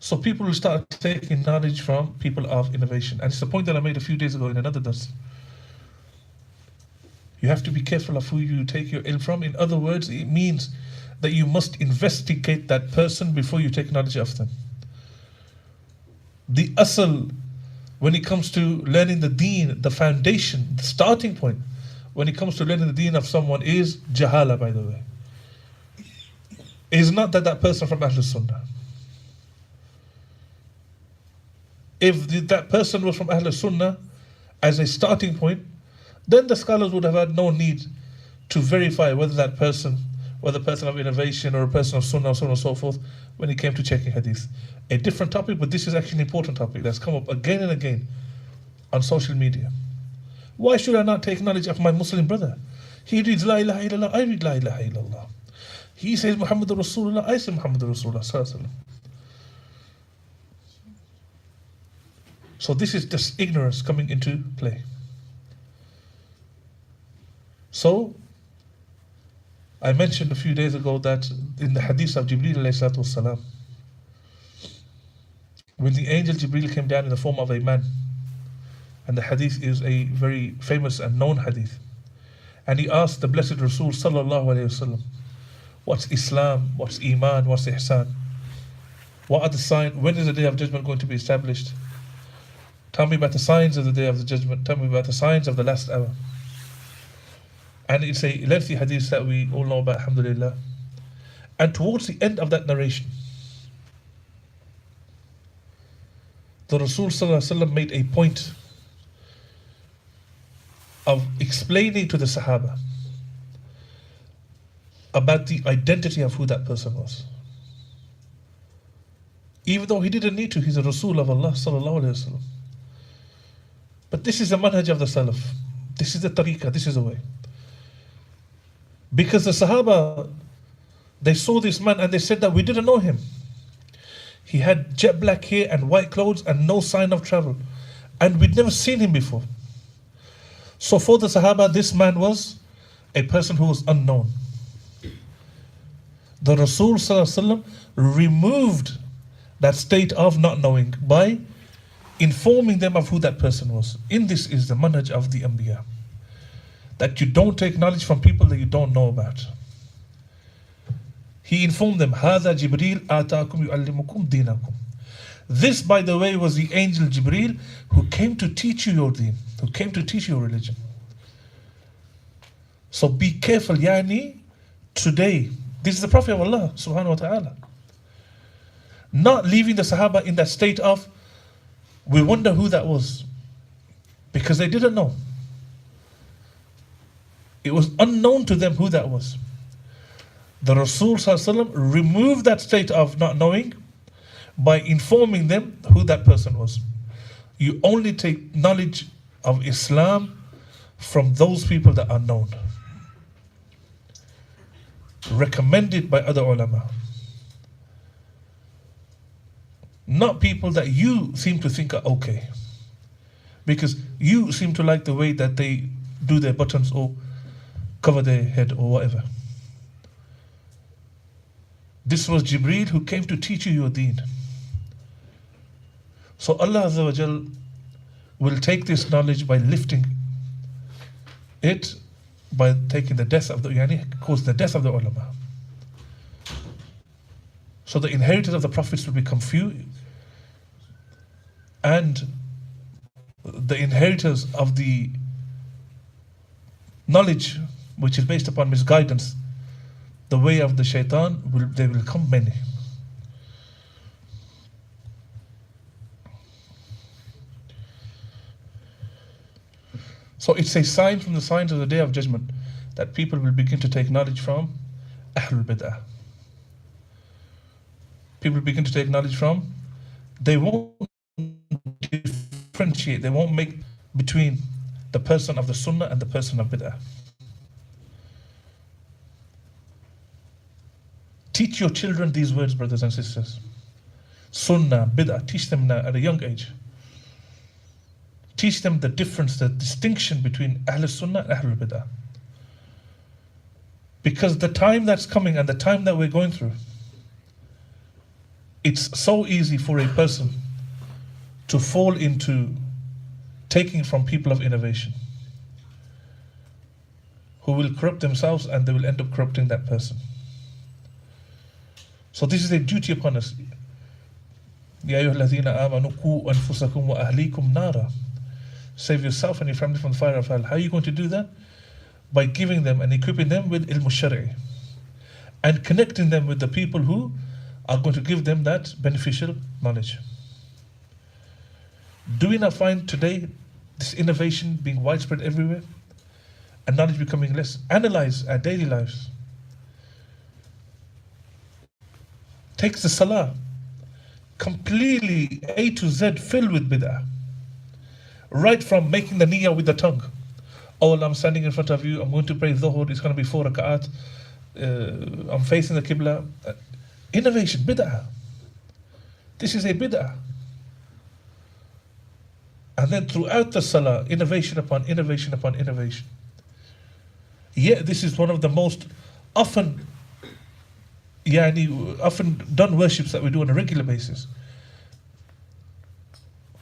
So people will start taking knowledge from people of innovation. And it's the point that I made a few days ago in another dars. You have to be careful of who you take your ilm from. In other words, it means that you must investigate that person before you take knowledge of them. The asl, when it comes to learning the deen, the foundation, the starting point, when it comes to learning the deen of someone is jahala, by the way. It's not that person from Ahlul Sunnah. If that person was from Ahlul Sunnah as a starting point, then the scholars would have had no need to verify whether that person, whether a person of innovation or a person of Sunnah, so on and so forth, when it came to checking hadith. A different topic, but this is actually an important topic that's come up again and again on social media. Why should I not take knowledge of my Muslim brother? He reads La ilaha illallah, I read La ilaha illallah. He says Muhammadur Rasulullah, I say Muhammadur Rasulullah sallallahu alaihi wasallam. So this is just ignorance coming into play. So, I mentioned a few days ago that in the hadith of Jibreel alayhi salatu wassalam, when the angel Jibreel came down in the form of a man, and the hadith is a very famous and known hadith, and he asked the blessed Rasul sallallahu alayhi wasallam, what's Islam, what's Iman, what's Ihsan? What are the signs, when is the day of judgment going to be established? Tell me about the signs of the day of the judgment, tell me about the signs of the last hour. And it's a lengthy hadith that we all know about, alhamdulillah. And towards the end of that narration, the Rasul sallallahu alaihi wasallam made a point of explaining to the Sahaba about the identity of who that person was. Even though he didn't need to, he's a Rasul of Allah sallallahu alaihi wasallam. But this is the manhaj of the Salaf. This is the tariqah, this is the way. Because the Sahaba, they saw this man and they said that we didn't know him. He had jet black hair and white clothes and no sign of travel. And we'd never seen him before. So for the Sahaba, this man was a person who was unknown. The Rasul ﷺ removed that state of not knowing by informing them of who that person was. In this is the manhaj of the Anbiya. That you don't take knowledge from people that you don't know about. He informed them, هَذَا جِبْرِيلٌ آتَاكُمْ يُعَلِّمُكُمْ دِينَكُمْ. This, by the way, was the angel Jibreel who came to teach you your deen, who came to teach you your religion. So be careful, yani, today, this is the Prophet of Allah, subhanahu wa ta'ala. Not leaving the Sahaba in that state of, we wonder who that was. Because they didn't know. It was unknown to them who that was. The Rasul ﷺ removed that state of not knowing by informing them who that person was. You only take knowledge of Islam from those people that are known. Recommended by other ulama. Not people that you seem to think are okay. Because you seem to like the way that they do their buttons or cover their head or whatever. This was Jibreel who came to teach you your deen. So Allah Azza wa Jal will take this knowledge by lifting it, by taking the death of the, cause the death of the ulama. So the inheritors of the prophets will become few, and the inheritors of the knowledge which is based upon misguidance, the way of the shaitan, they will come many. So it's a sign from the signs of the Day of Judgment that people will begin to take knowledge from Ahlul Bid'ah. people begin to take knowledge from, they won't differentiate, they won't make between the person of the sunnah and the person of bid'ah. Teach your children these words, brothers and sisters. Sunnah, bid'ah, teach them now at a young age. Teach them the difference, the distinction between Ahl Sunnah and Ahl Bid'ah. Because the time that's coming and the time that we're going through, it's so easy for a person to fall into taking from people of innovation, who will corrupt themselves and they will end up corrupting that person. So this is a duty upon us. Ya ayyuhalladhina amanu qu anfusakum wa ahlikum nara. Save yourself and your family from the fire of hell. How are you going to do that? By giving them and equipping them with ilm shari and connecting them with the people who are going to give them that beneficial knowledge. Do we not find today this innovation being widespread everywhere and knowledge becoming less? Analyze our daily lives. Takes the salah completely A to Z filled with bid'ah. Right from making the niyyah with the tongue. Oh, I'm standing in front of you, I'm going to pray dhuhr, it's going to be 4 rak'at, I'm facing the qibla. Innovation, bid'ah. This is a bid'ah. And then throughout the salah, innovation upon innovation upon innovation. Yet this is one of the most often done worships that we do on a regular basis.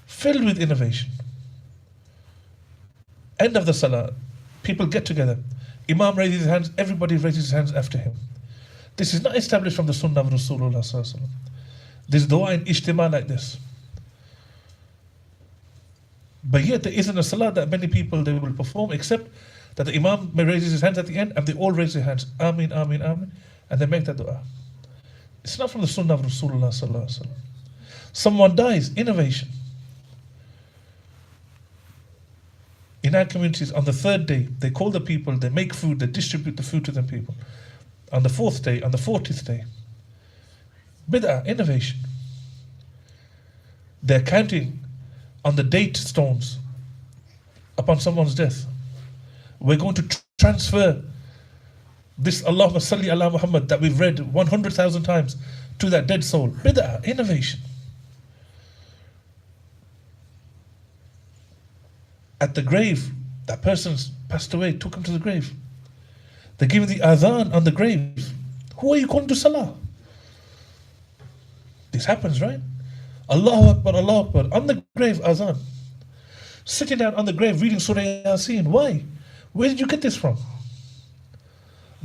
Filled with innovation. End of the salah, people get together. Imam raises his hands, everybody raises his hands after him. This is not established from the sunnah of Rasulullah sallallahu alaihi wasallam. There's dua in ijtima like this. But yet there isn't a salah that many people they will perform, except that the Imam may raise his hands at the end and they all raise their hands. Ameen, ameen, ameen. And they make that dua. It's not from the sunnah of Rasulullah sallallahu alaihi wasallam. Someone dies, innovation. In our communities, on the 3rd day, they call the people, they make food, they distribute the food to the people. On the 4th day, on the 40th day. Bid'ah, innovation. They're counting on the date stones upon someone's death. We're going to transfer this Allahumma salli ala Muhammad that we've read 100,000 times to that dead soul. Bid'ah, innovation. At the grave, that person's passed away, took him to the grave. They're giving the adhan on the grave. Who are you calling to salah? This happens, right? Allahu Akbar, Allahu Akbar. On the grave, adhan. Sitting down on the grave reading Surah Yasin. Why? Where did you get this from?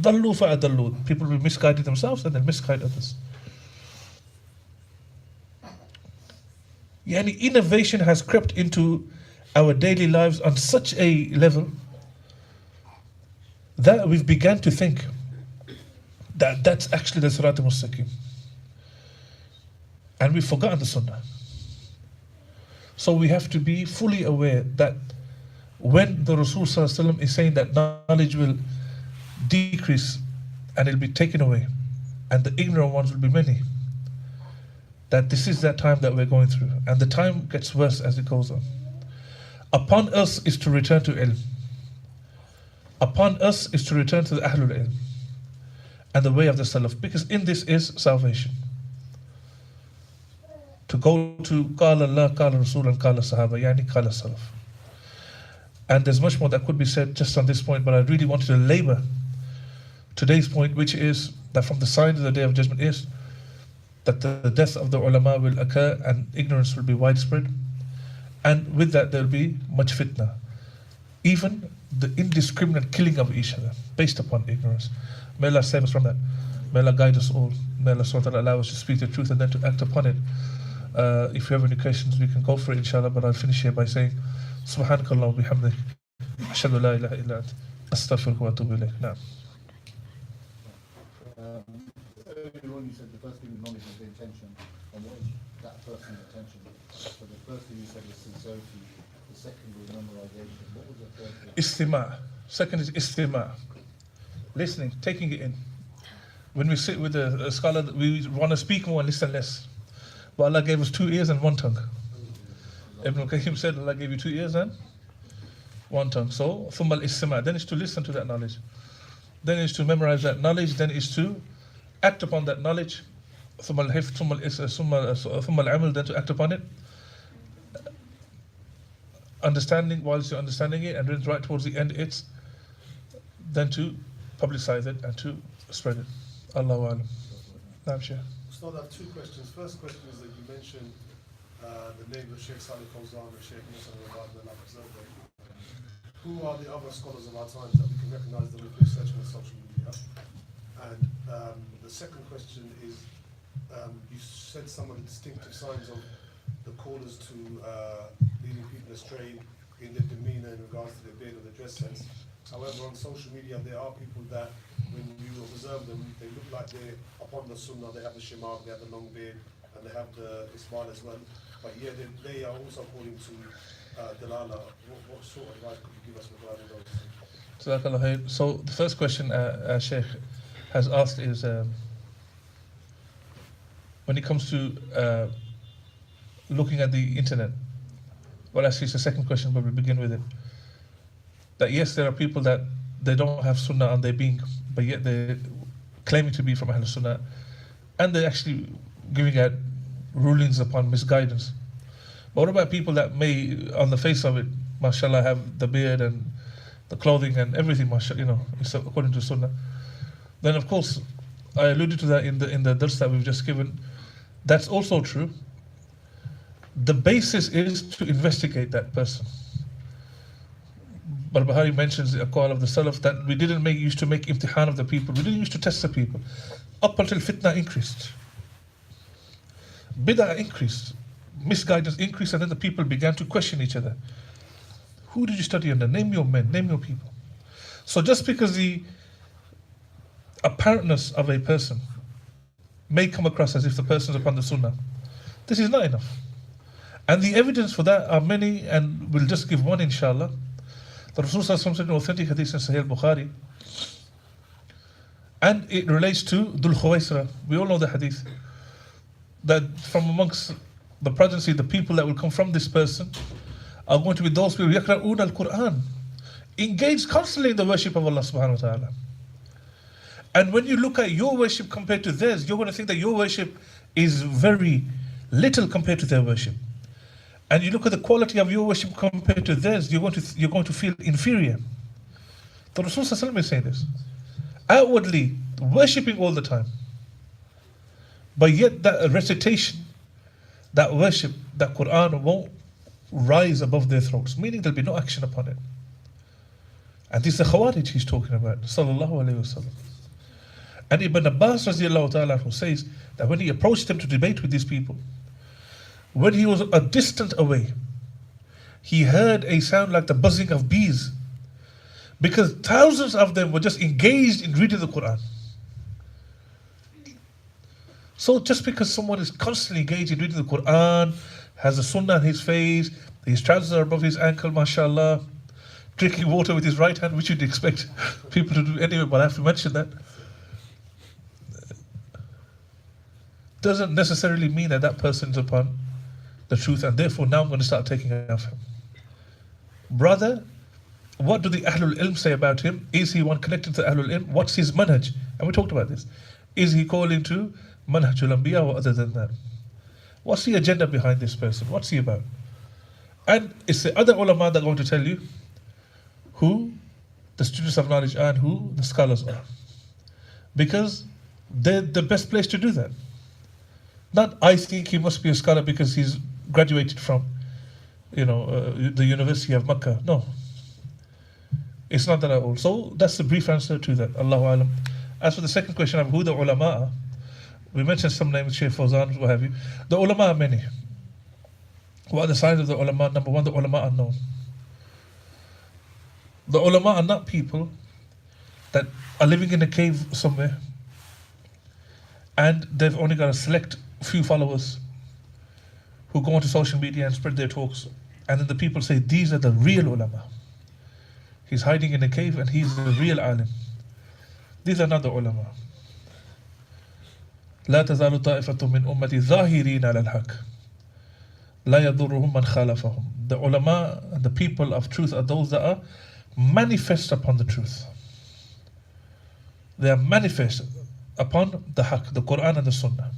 Dallu fa'adallu. People will misguide themselves and then misguide others. Yani innovation has crept into our daily lives on such a level that we've begun to think that that's actually the Sirat al-Mustaqim. And we've forgotten the Sunnah. So we have to be fully aware that when the Rasul Sallallahu Alaihi Wasallam is saying that knowledge will decrease and it'll be taken away and the ignorant ones will be many, that this is that time that we're going through, and the time gets worse as it goes on. Upon us is to return to ilm. Upon us is to return to the Ahlul Ilm and the way of the Salaf, because in this is salvation. To go to Qala Allah, Qala Rasul and Qala Sahaba, yani Qala Salaf. And there's much more that could be said just on this point, but I really wanted to labor today's point, which is that from the signs of the Day of Judgment is that the death of the ulama will occur and ignorance will be widespread. And with that there will be much fitna. Even the indiscriminate killing of each other based upon ignorance. May Allah save us from that. May Allah guide us all. May Allah SWT allow us to speak the truth and then to act upon it. If you have any questions, we can go for it, inshallah, but I'll finish here by saying Subhanakallah wa bihamdik ashhadu la ilaha illa ant astaghfiruka wa atubu ilayk. Naam. Earlier on you said the first thing with knowledge is the intention, and what is that person's intention? So the first thing you said was sincerity, the second was memorization. What was the third thing? Istima'. Second is istima'. Listening, taking it in. When we sit with a scholar, we want to speak more and listen less. But Allah gave us 2 ears and 1 tongue. Ibn al-Qayyim said Allah gave you 2 ears and 1 tongue. So, ثُمَّ الْإِسْتِمَاعِ, then it's to listen to that knowledge. Then it's to memorize that knowledge. Then it's to act upon that knowledge. ثُمَّ الْحِفْظ ثُمَّ الْعَمَلِ, then to act upon it. Understanding, whilst you're understanding it, and then right towards the end, it's then to publicize it and to spread it. Allahu Alam. Naam, Shaykh. So I have 2 questions. First question is that you mentioned the name of Sheikh Salih Fawzan and Sheikh Musa al-Ghurabaa. Who are the other scholars of our times that we can recognize them if we're searching on social media? And the second question is, you said some of the distinctive signs of the callers to leading people astray in their demeanor in regards to their beard or their dress sense. However, on social media, there are people that, when you observe them, they look like they're upon the sunnah, they have the shimar, they have the long beard, and they have the isbal as well. But yeah, they are also calling to dalala. What sort of advice could you give us regarding those? So the first question Sheikh has asked is, when it comes to looking at the internet, well, actually it's the second question, but we'll begin with it. That yes, there are people that they don't have sunnah and they're being, but yet they're claiming to be from Ahlul Sunnah, and they're actually giving out rulings upon misguidance. But what about people that may, on the face of it, mashallah, have the beard and the clothing and everything, mashallah, it's according to Sunnah? Then of course, I alluded to that in the dars that we've just given. That's also true. The basis is to investigate that person. But Bahari mentions a call of the Salaf that we didn't used to make imtihan of the people. We didn't used to test the people. Up until fitna increased. Bid'ah increased. Misguidance increased, and then the people began to question each other. Who did you study under? Name your men, name your people. So just because the apparentness of a person may come across as if the person is upon the Sunnah, this is not enough. And the evidence for that are many, and we'll just give one, inshallah. The Rasul said in authentic hadith in Sahih Bukhari, and it relates to Dhul Khuwaisra. We all know the hadith, that from amongst the progeny, the people that will come from this person are going to be those people yaqra'un al-Qur'an, engaged constantly in the worship of Allah subhanahu wa ta'ala. And when you look at your worship compared to theirs, you're going to think that your worship is very little compared to their worship. And you look at the quality of your worship compared to theirs, you're going to feel inferior. The Rasul ﷺ is saying this. Outwardly, worshipping all the time. But yet that recitation, that worship, that Qur'an won't rise above their throats, meaning there'll be no action upon it. And this is the Khawarij he's talking about, sallallahu alayhi wa sallam. And Ibn Abbas radiallahu ta'ala who says that when he approached them to debate with these people, when he was a distant away, he heard a sound like the buzzing of bees, because thousands of them were just engaged in reading the Quran. So just because someone is constantly engaged in reading the Quran, has a sunnah on his face, his trousers are above his ankle, mashallah, drinking water with his right hand, which you'd expect people to do anyway, but I have to mention that, doesn't necessarily mean that that person is upon the truth, and therefore now I'm going to start taking it off him. Brother, what do the Ahlul Ilm say about him? Is he one connected to Ahlul Ilm? What's his manhaj? And we talked about this. Is he calling to manhajul anbiya or other than that? What's the agenda behind this person? What's he about? And it's the other ulama that are going to tell you who the students of knowledge are and who the scholars are. Because they're the best place to do that. Not, I think he must be a scholar because he's graduated from, the University of Makkah. No. It's not that at all. So that's the brief answer to that. Allahu Alam. As for the second question of who the ulama are, we mentioned some names, Shaykh Fawzan, what have you. The ulama are many. What are the signs of the ulama? Number one, the ulama are known. The ulama are not people that are living in a cave somewhere and they've only got a select few followers who go onto social media and spread their talks, and then the people say these are the real ulama. He's hiding in a cave and he's the real alim. These are not the ulama. لا تزال طائفة من أمتي ظاهرين على الحق لا يضرهم من خالفهم. The ulama, the people of truth, are those that are manifest upon the truth. They are manifest upon the haqq, the Quran and the Sunnah.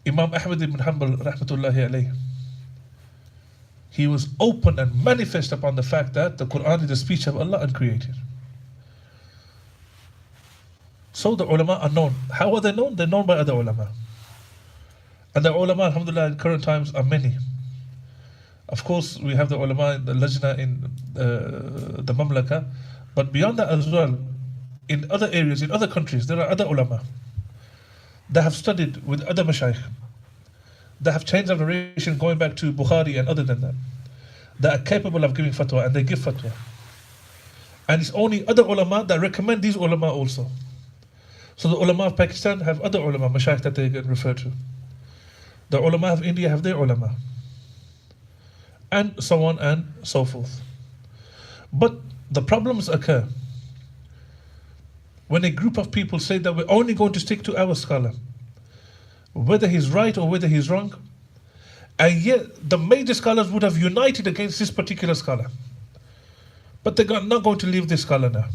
Imam Ahmad ibn Hanbal, rahmatullahi alayhi, he was open and manifest upon the fact that the Quran is the speech of Allah uncreated. So the ulama are known. How are they known? They're known by other ulama. And the ulama, alhamdulillah, in current times are many. Of course, we have the ulama, the lajna in the mamlaka, but beyond that as well, in other areas, in other countries, there are other ulama that have studied with other mashayikh, that have chains of narration going back to Bukhari and other than that are capable of giving fatwa, and they give fatwa. And it's only other ulama that recommend these ulama also. So the ulama of Pakistan have other ulama, mashayikh, that they can refer to. The ulama of India have their ulama. And so on and so forth. But the problems occur when a group of people say that we're only going to stick to our scholar, whether he's right or whether he's wrong, and yet the major scholars would have united against this particular scholar. But they're not going to leave this scholar now.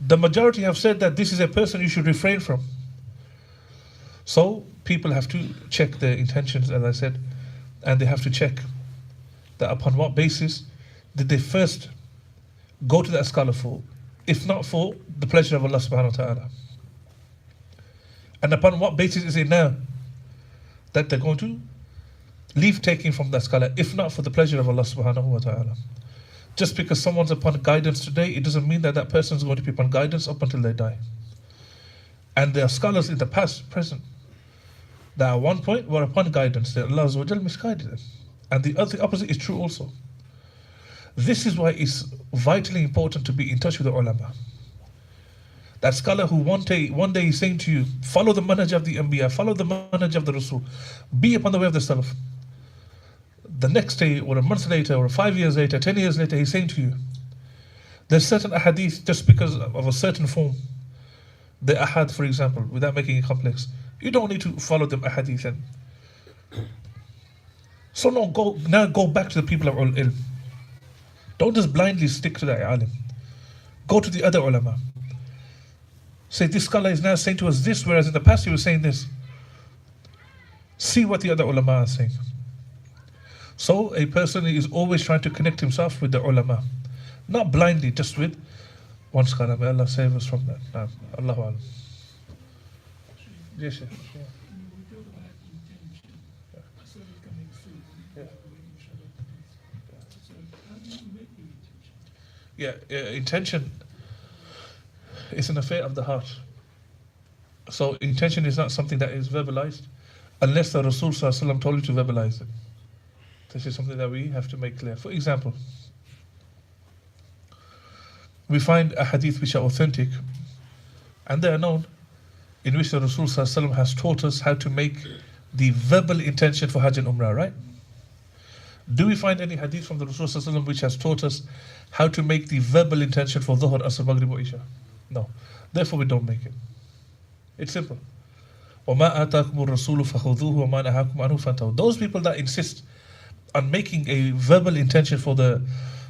The majority have said that this is a person you should refrain from. So people have to check their intentions, as I said, and they have to check that upon what basis did they first go to that scholar for, if not for the pleasure of Allah subhanahu wa ta'ala. And upon what basis is it now that they're going to leave taking from that scholar, if not for the pleasure of Allah subhanahu wa ta'ala. Just because someone's upon guidance today, it doesn't mean that that person is going to be upon guidance up until they die. And there are scholars in the past, present, that at one point were upon guidance, that Allah Azza wa Jal misguided them. And the opposite is true also. This is why it's vitally important to be in touch with the ulama. That scholar who one day is saying to you, follow the manhaj of the Anbiya, follow the manhaj of the Rasul, be upon the way of the Salaf. The next day, or a month later, or 5 years later, 10 years later, he's saying to you, there's certain ahadith, just because of a certain form, the ahad, for example, without making it complex, you don't need to follow them ahadith. And so now go back to the people of ilm. Don't just blindly stick to that alim. Go to the other ulama. Say, this scholar is now saying to us this, whereas in the past he was saying this. See what the other ulama are saying. So a person is always trying to connect himself with the ulama, not blindly just with one scholar. May Allah save us from that. Allahu Alam. Yes, sir. Yeah, intention is an affair of the heart. So intention is not something that is verbalized unless the Rasul Sallallahu Alaihi Wasallam told you to verbalize it. This is something that we have to make clear. For example, we find a hadith which are authentic and they are known, in which the Rasul Sallallahu Alaihi Wasallam has taught us how to make the verbal intention for Hajj and Umrah, right? Do we find any hadith from the Rasul Sallallahu Alaihi Wasallam which has taught us how to make the verbal intention for Dhuhr, Asr, Maghrib or Isha? No. Therefore we don't make it. It's simple. وَمَا آتَاكُمُ الرَّسُولُ فَخُذُوهُ وَمَا نَهَاكُمْ عَنْهُ فَانْتَهُوا. Those people that insist on making a verbal intention for the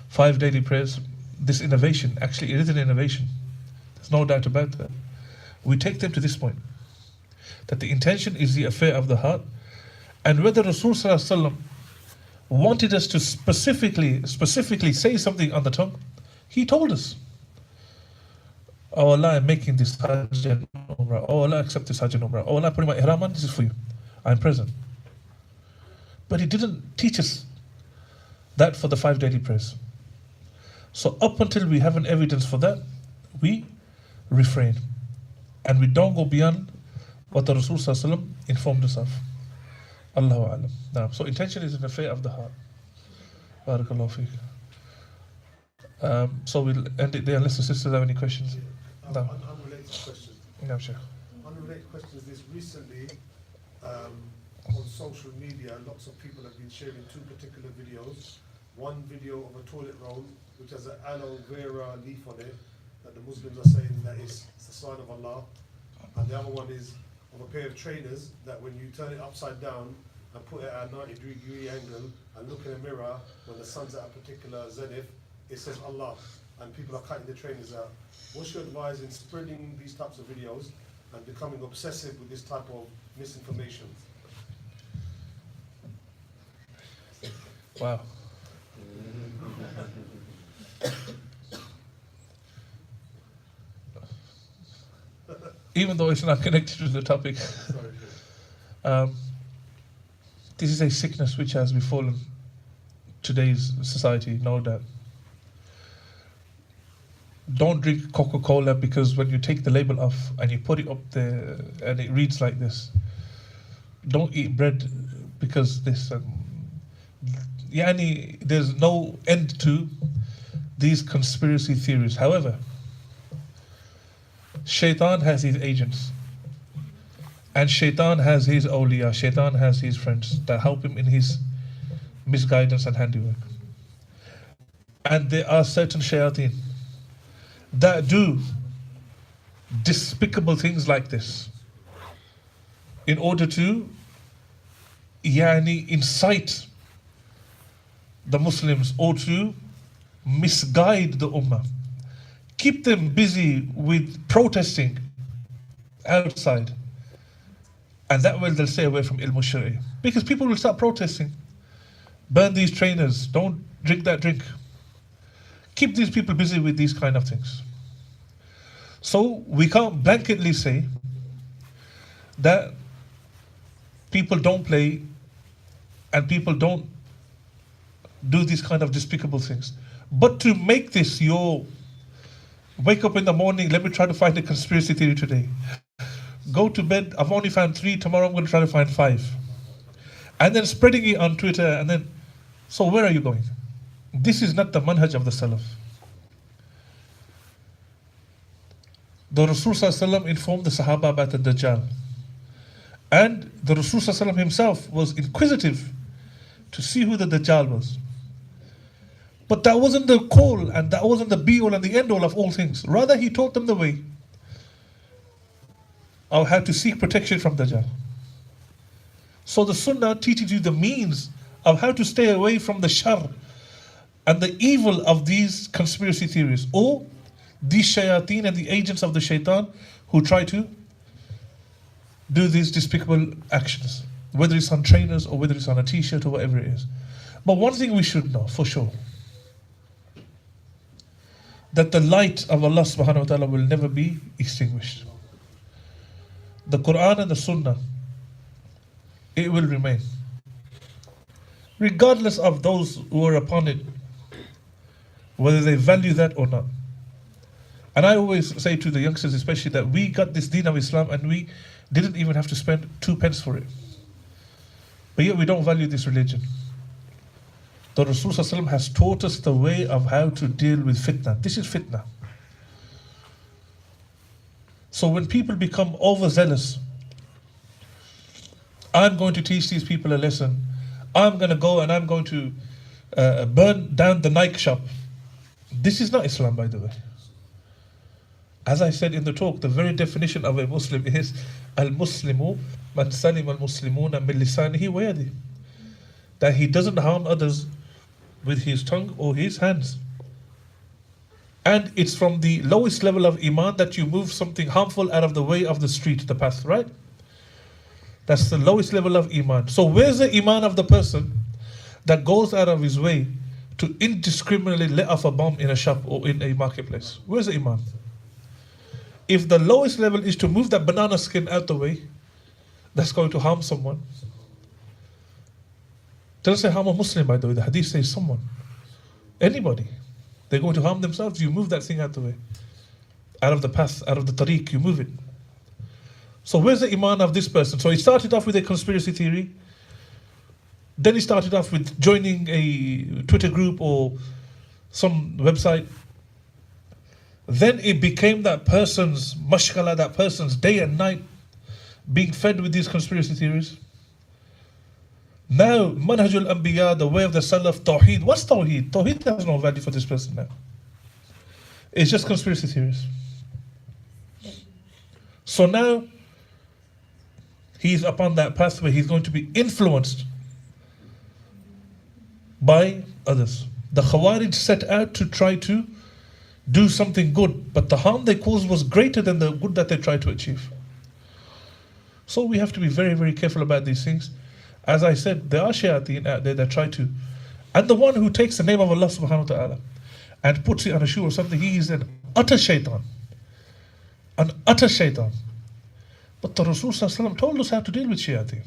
5 daily prayers, this innovation, actually it is an innovation. There's no doubt about that. We take them to this point, that the intention is the affair of the heart, and whether Rasul Sallallahu Alaihi Wasallam wanted us to specifically say something on the tongue, he told us. Oh Allah, I'm making this Hajj and Umrah. Oh Allah, accept this Hajj and Umrah. Oh Allah, putting my ihram on, this is for you. I'm present. But he didn't teach us that for the 5 daily prayers. So up until we have an evidence for that, we refrain. And we don't go beyond what the Rasul Sallallahu Alaihi Wasallam informed us of. Allahu Alam. Now, so intention is an affair of the heart. Barakallahu feek. So we'll end it there unless the sisters have any questions. No. Unrelated question. No, Sheikh. Unrelated question is this: recently, on social media, lots of people have been sharing 2 particular videos. One video of a toilet roll which has an aloe vera leaf on it, that the Muslims are saying that it's the sign of Allah, and the other one is of a pair of trainers that when you turn it upside down and put it at a 90-degree angle and look in a mirror when the sun's at a particular zenith, it says Allah, and people are cutting the trainers out. What's your advice in spreading these types of videos and becoming obsessive with this type of misinformation? Wow. Even though it's not connected to the topic, this is a sickness which has befallen today's society, no doubt. Don't drink Coca-Cola because when you take the label off and you put it up there and it reads like this. Don't eat bread because this. There's no end to these conspiracy theories. However, Shaitan has his agents, and Shaitan has his awliya, Shaitan has his friends that help him in his misguidance and handiwork. And there are certain shayateen that do despicable things like this in order to incite the Muslims or to misguide the ummah. Keep them busy with protesting outside, and that way they'll stay away from ilm al-shari, because people will start protesting. Burn these trainers, don't drink that drink. Keep these people busy with these kind of things. So we can't blanketly say that people don't play and people don't do these kind of despicable things. But to make this your wake up in the morning, let me try to find a conspiracy theory today. Go to bed, I've only found 3, tomorrow I'm going to try to find 5. And then spreading it on Twitter, and then, so where are you going? This is not the manhaj of the Salaf. The Rasul Sallallahu Alaihi Wasallam informed the Sahaba about the Dajjal. And the Rasul Sallallahu Alaihi Wasallam himself was inquisitive to see who the Dajjal was. But that wasn't the call, and that wasn't the be-all and the end-all of all things. Rather, he taught them the way of how to seek protection from Dajjal. So the Sunnah teaches you the means of how to stay away from the shar and the evil of these conspiracy theories, or these shayateen and the agents of the shaitan who try to do these despicable actions, whether it's on trainers or whether it's on a t-shirt or whatever it is. But one thing we should know for sure, that the light of Allah subhanahu wa ta'ala will never be extinguished. The Quran and the Sunnah, it will remain, regardless of those who are upon it, whether they value that or not. And I always say to the youngsters especially that we got this deen of Islam and we didn't even have to spend 2 pence for it. But yet we don't value this religion. The Rasul Sallallahu Alaihi Wasallam has taught us the way of how to deal with fitna. This is fitna. So when people become overzealous, I'm going to teach these people a lesson. I'm going to go and I'm going to burn down the Nike shop. This is not Islam, by the way. As I said in the talk, the very definition of a Muslim is al-Muslimu man salim al-Muslimuna min lisanihi wa yadihi, that he doesn't harm others with his tongue or his hands. And it's from the lowest level of iman that you move something harmful out of the way of the street, the path, right? That's the lowest level of iman. So where's the iman of the person that goes out of his way to indiscriminately let off a bomb in a shop or in a marketplace? Where's the iman? If the lowest level is to move that banana skin out the way, that's going to harm someone. Doesn't say harm a Muslim, by the way. The hadith says someone. Anybody. They're going to harm themselves, you move that thing out the way. Out of the path, out of the tariq, you move it. So where's the iman of this person? So he started off with a conspiracy theory. Then he started off with joining a Twitter group or some website. Then it became that person's mashghala, that person's day and night being fed with these conspiracy theories. Now, manhajul anbiya, the way of the salaf, tawheed. What's tawheed? Tawheed has no value for this person now. It's just conspiracy theories. So now he's upon that pathway. He's going to be influenced by others. The Khawarij set out to try to do something good, but the harm they caused was greater than the good that they tried to achieve. So we have to be very, very careful about these things. As I said, there are shayateen out there that try to. And the one who takes the name of Allah subhanahu wa ta'ala and puts it on a shoe or something, he is an utter shaitan. An utter shaitan. But the Rasul sallallahu alaihi wasallam told us how to deal with shayateen.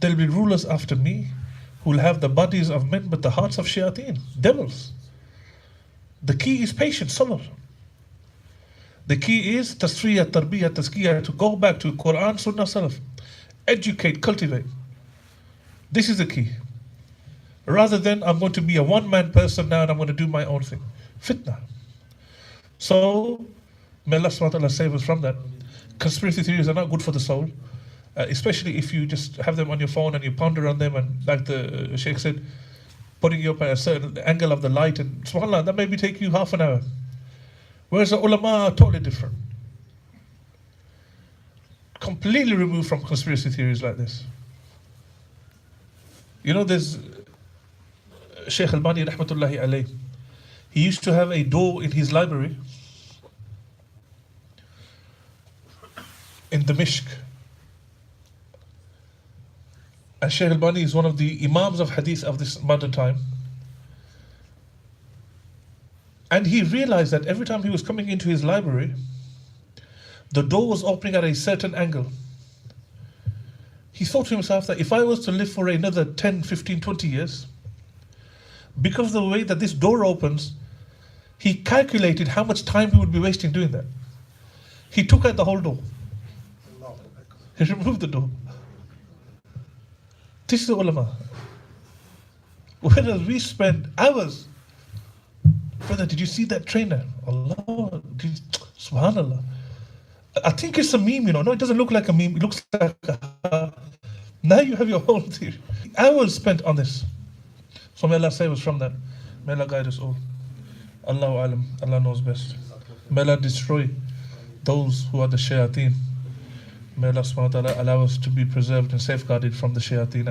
There will be rulers after me who will have the bodies of men but the hearts of shayateen, devils. The key is patience, sabr. The key is tasfiyah, tarbiyah, tazkiyah, to go back to Quran, Sunnah, Salaf. Educate, cultivate. This is the key. Rather than I'm going to be a one-man person now and I'm going to do my own thing. Fitna. So, may Allah subhanahu wa ta'ala save us from that. Conspiracy theories are not good for the soul. Especially if you just have them on your phone and you ponder on them, and like the Sheikh said, putting you up at a certain angle of the light, and subhanAllah, that maybe take you half an hour. Whereas the ulama are totally different. Completely removed from conspiracy theories like this. You know, there's Shaykh Al-Bani rahmatullahi alayh. He used to have a door in his library in Damashq. And Shaykh Al-Bani is one of the imams of hadith of this modern time. And he realized that every time he was coming into his library, the door was opening at a certain angle. He thought to himself that if I was to live for another 10, 15, 20 years, because of the way that this door opens, he calculated how much time he would be wasting doing that. He took out the whole door. He removed the door. This is the ulama. Whereas we spend hours. Brother, did you see that trainer? Allah, subhanallah. I think it's a meme, you know. No, it doesn't look like a meme. It looks like a... Now you have your own theory. Hours spent on this. So may Allah save us from that. May Allah guide us all. Allahu alam. Allah knows best. May Allah destroy those who are the shayateen. May Allah subhanahu wa ta'ala allow us to be preserved and safeguarded from the shayateen.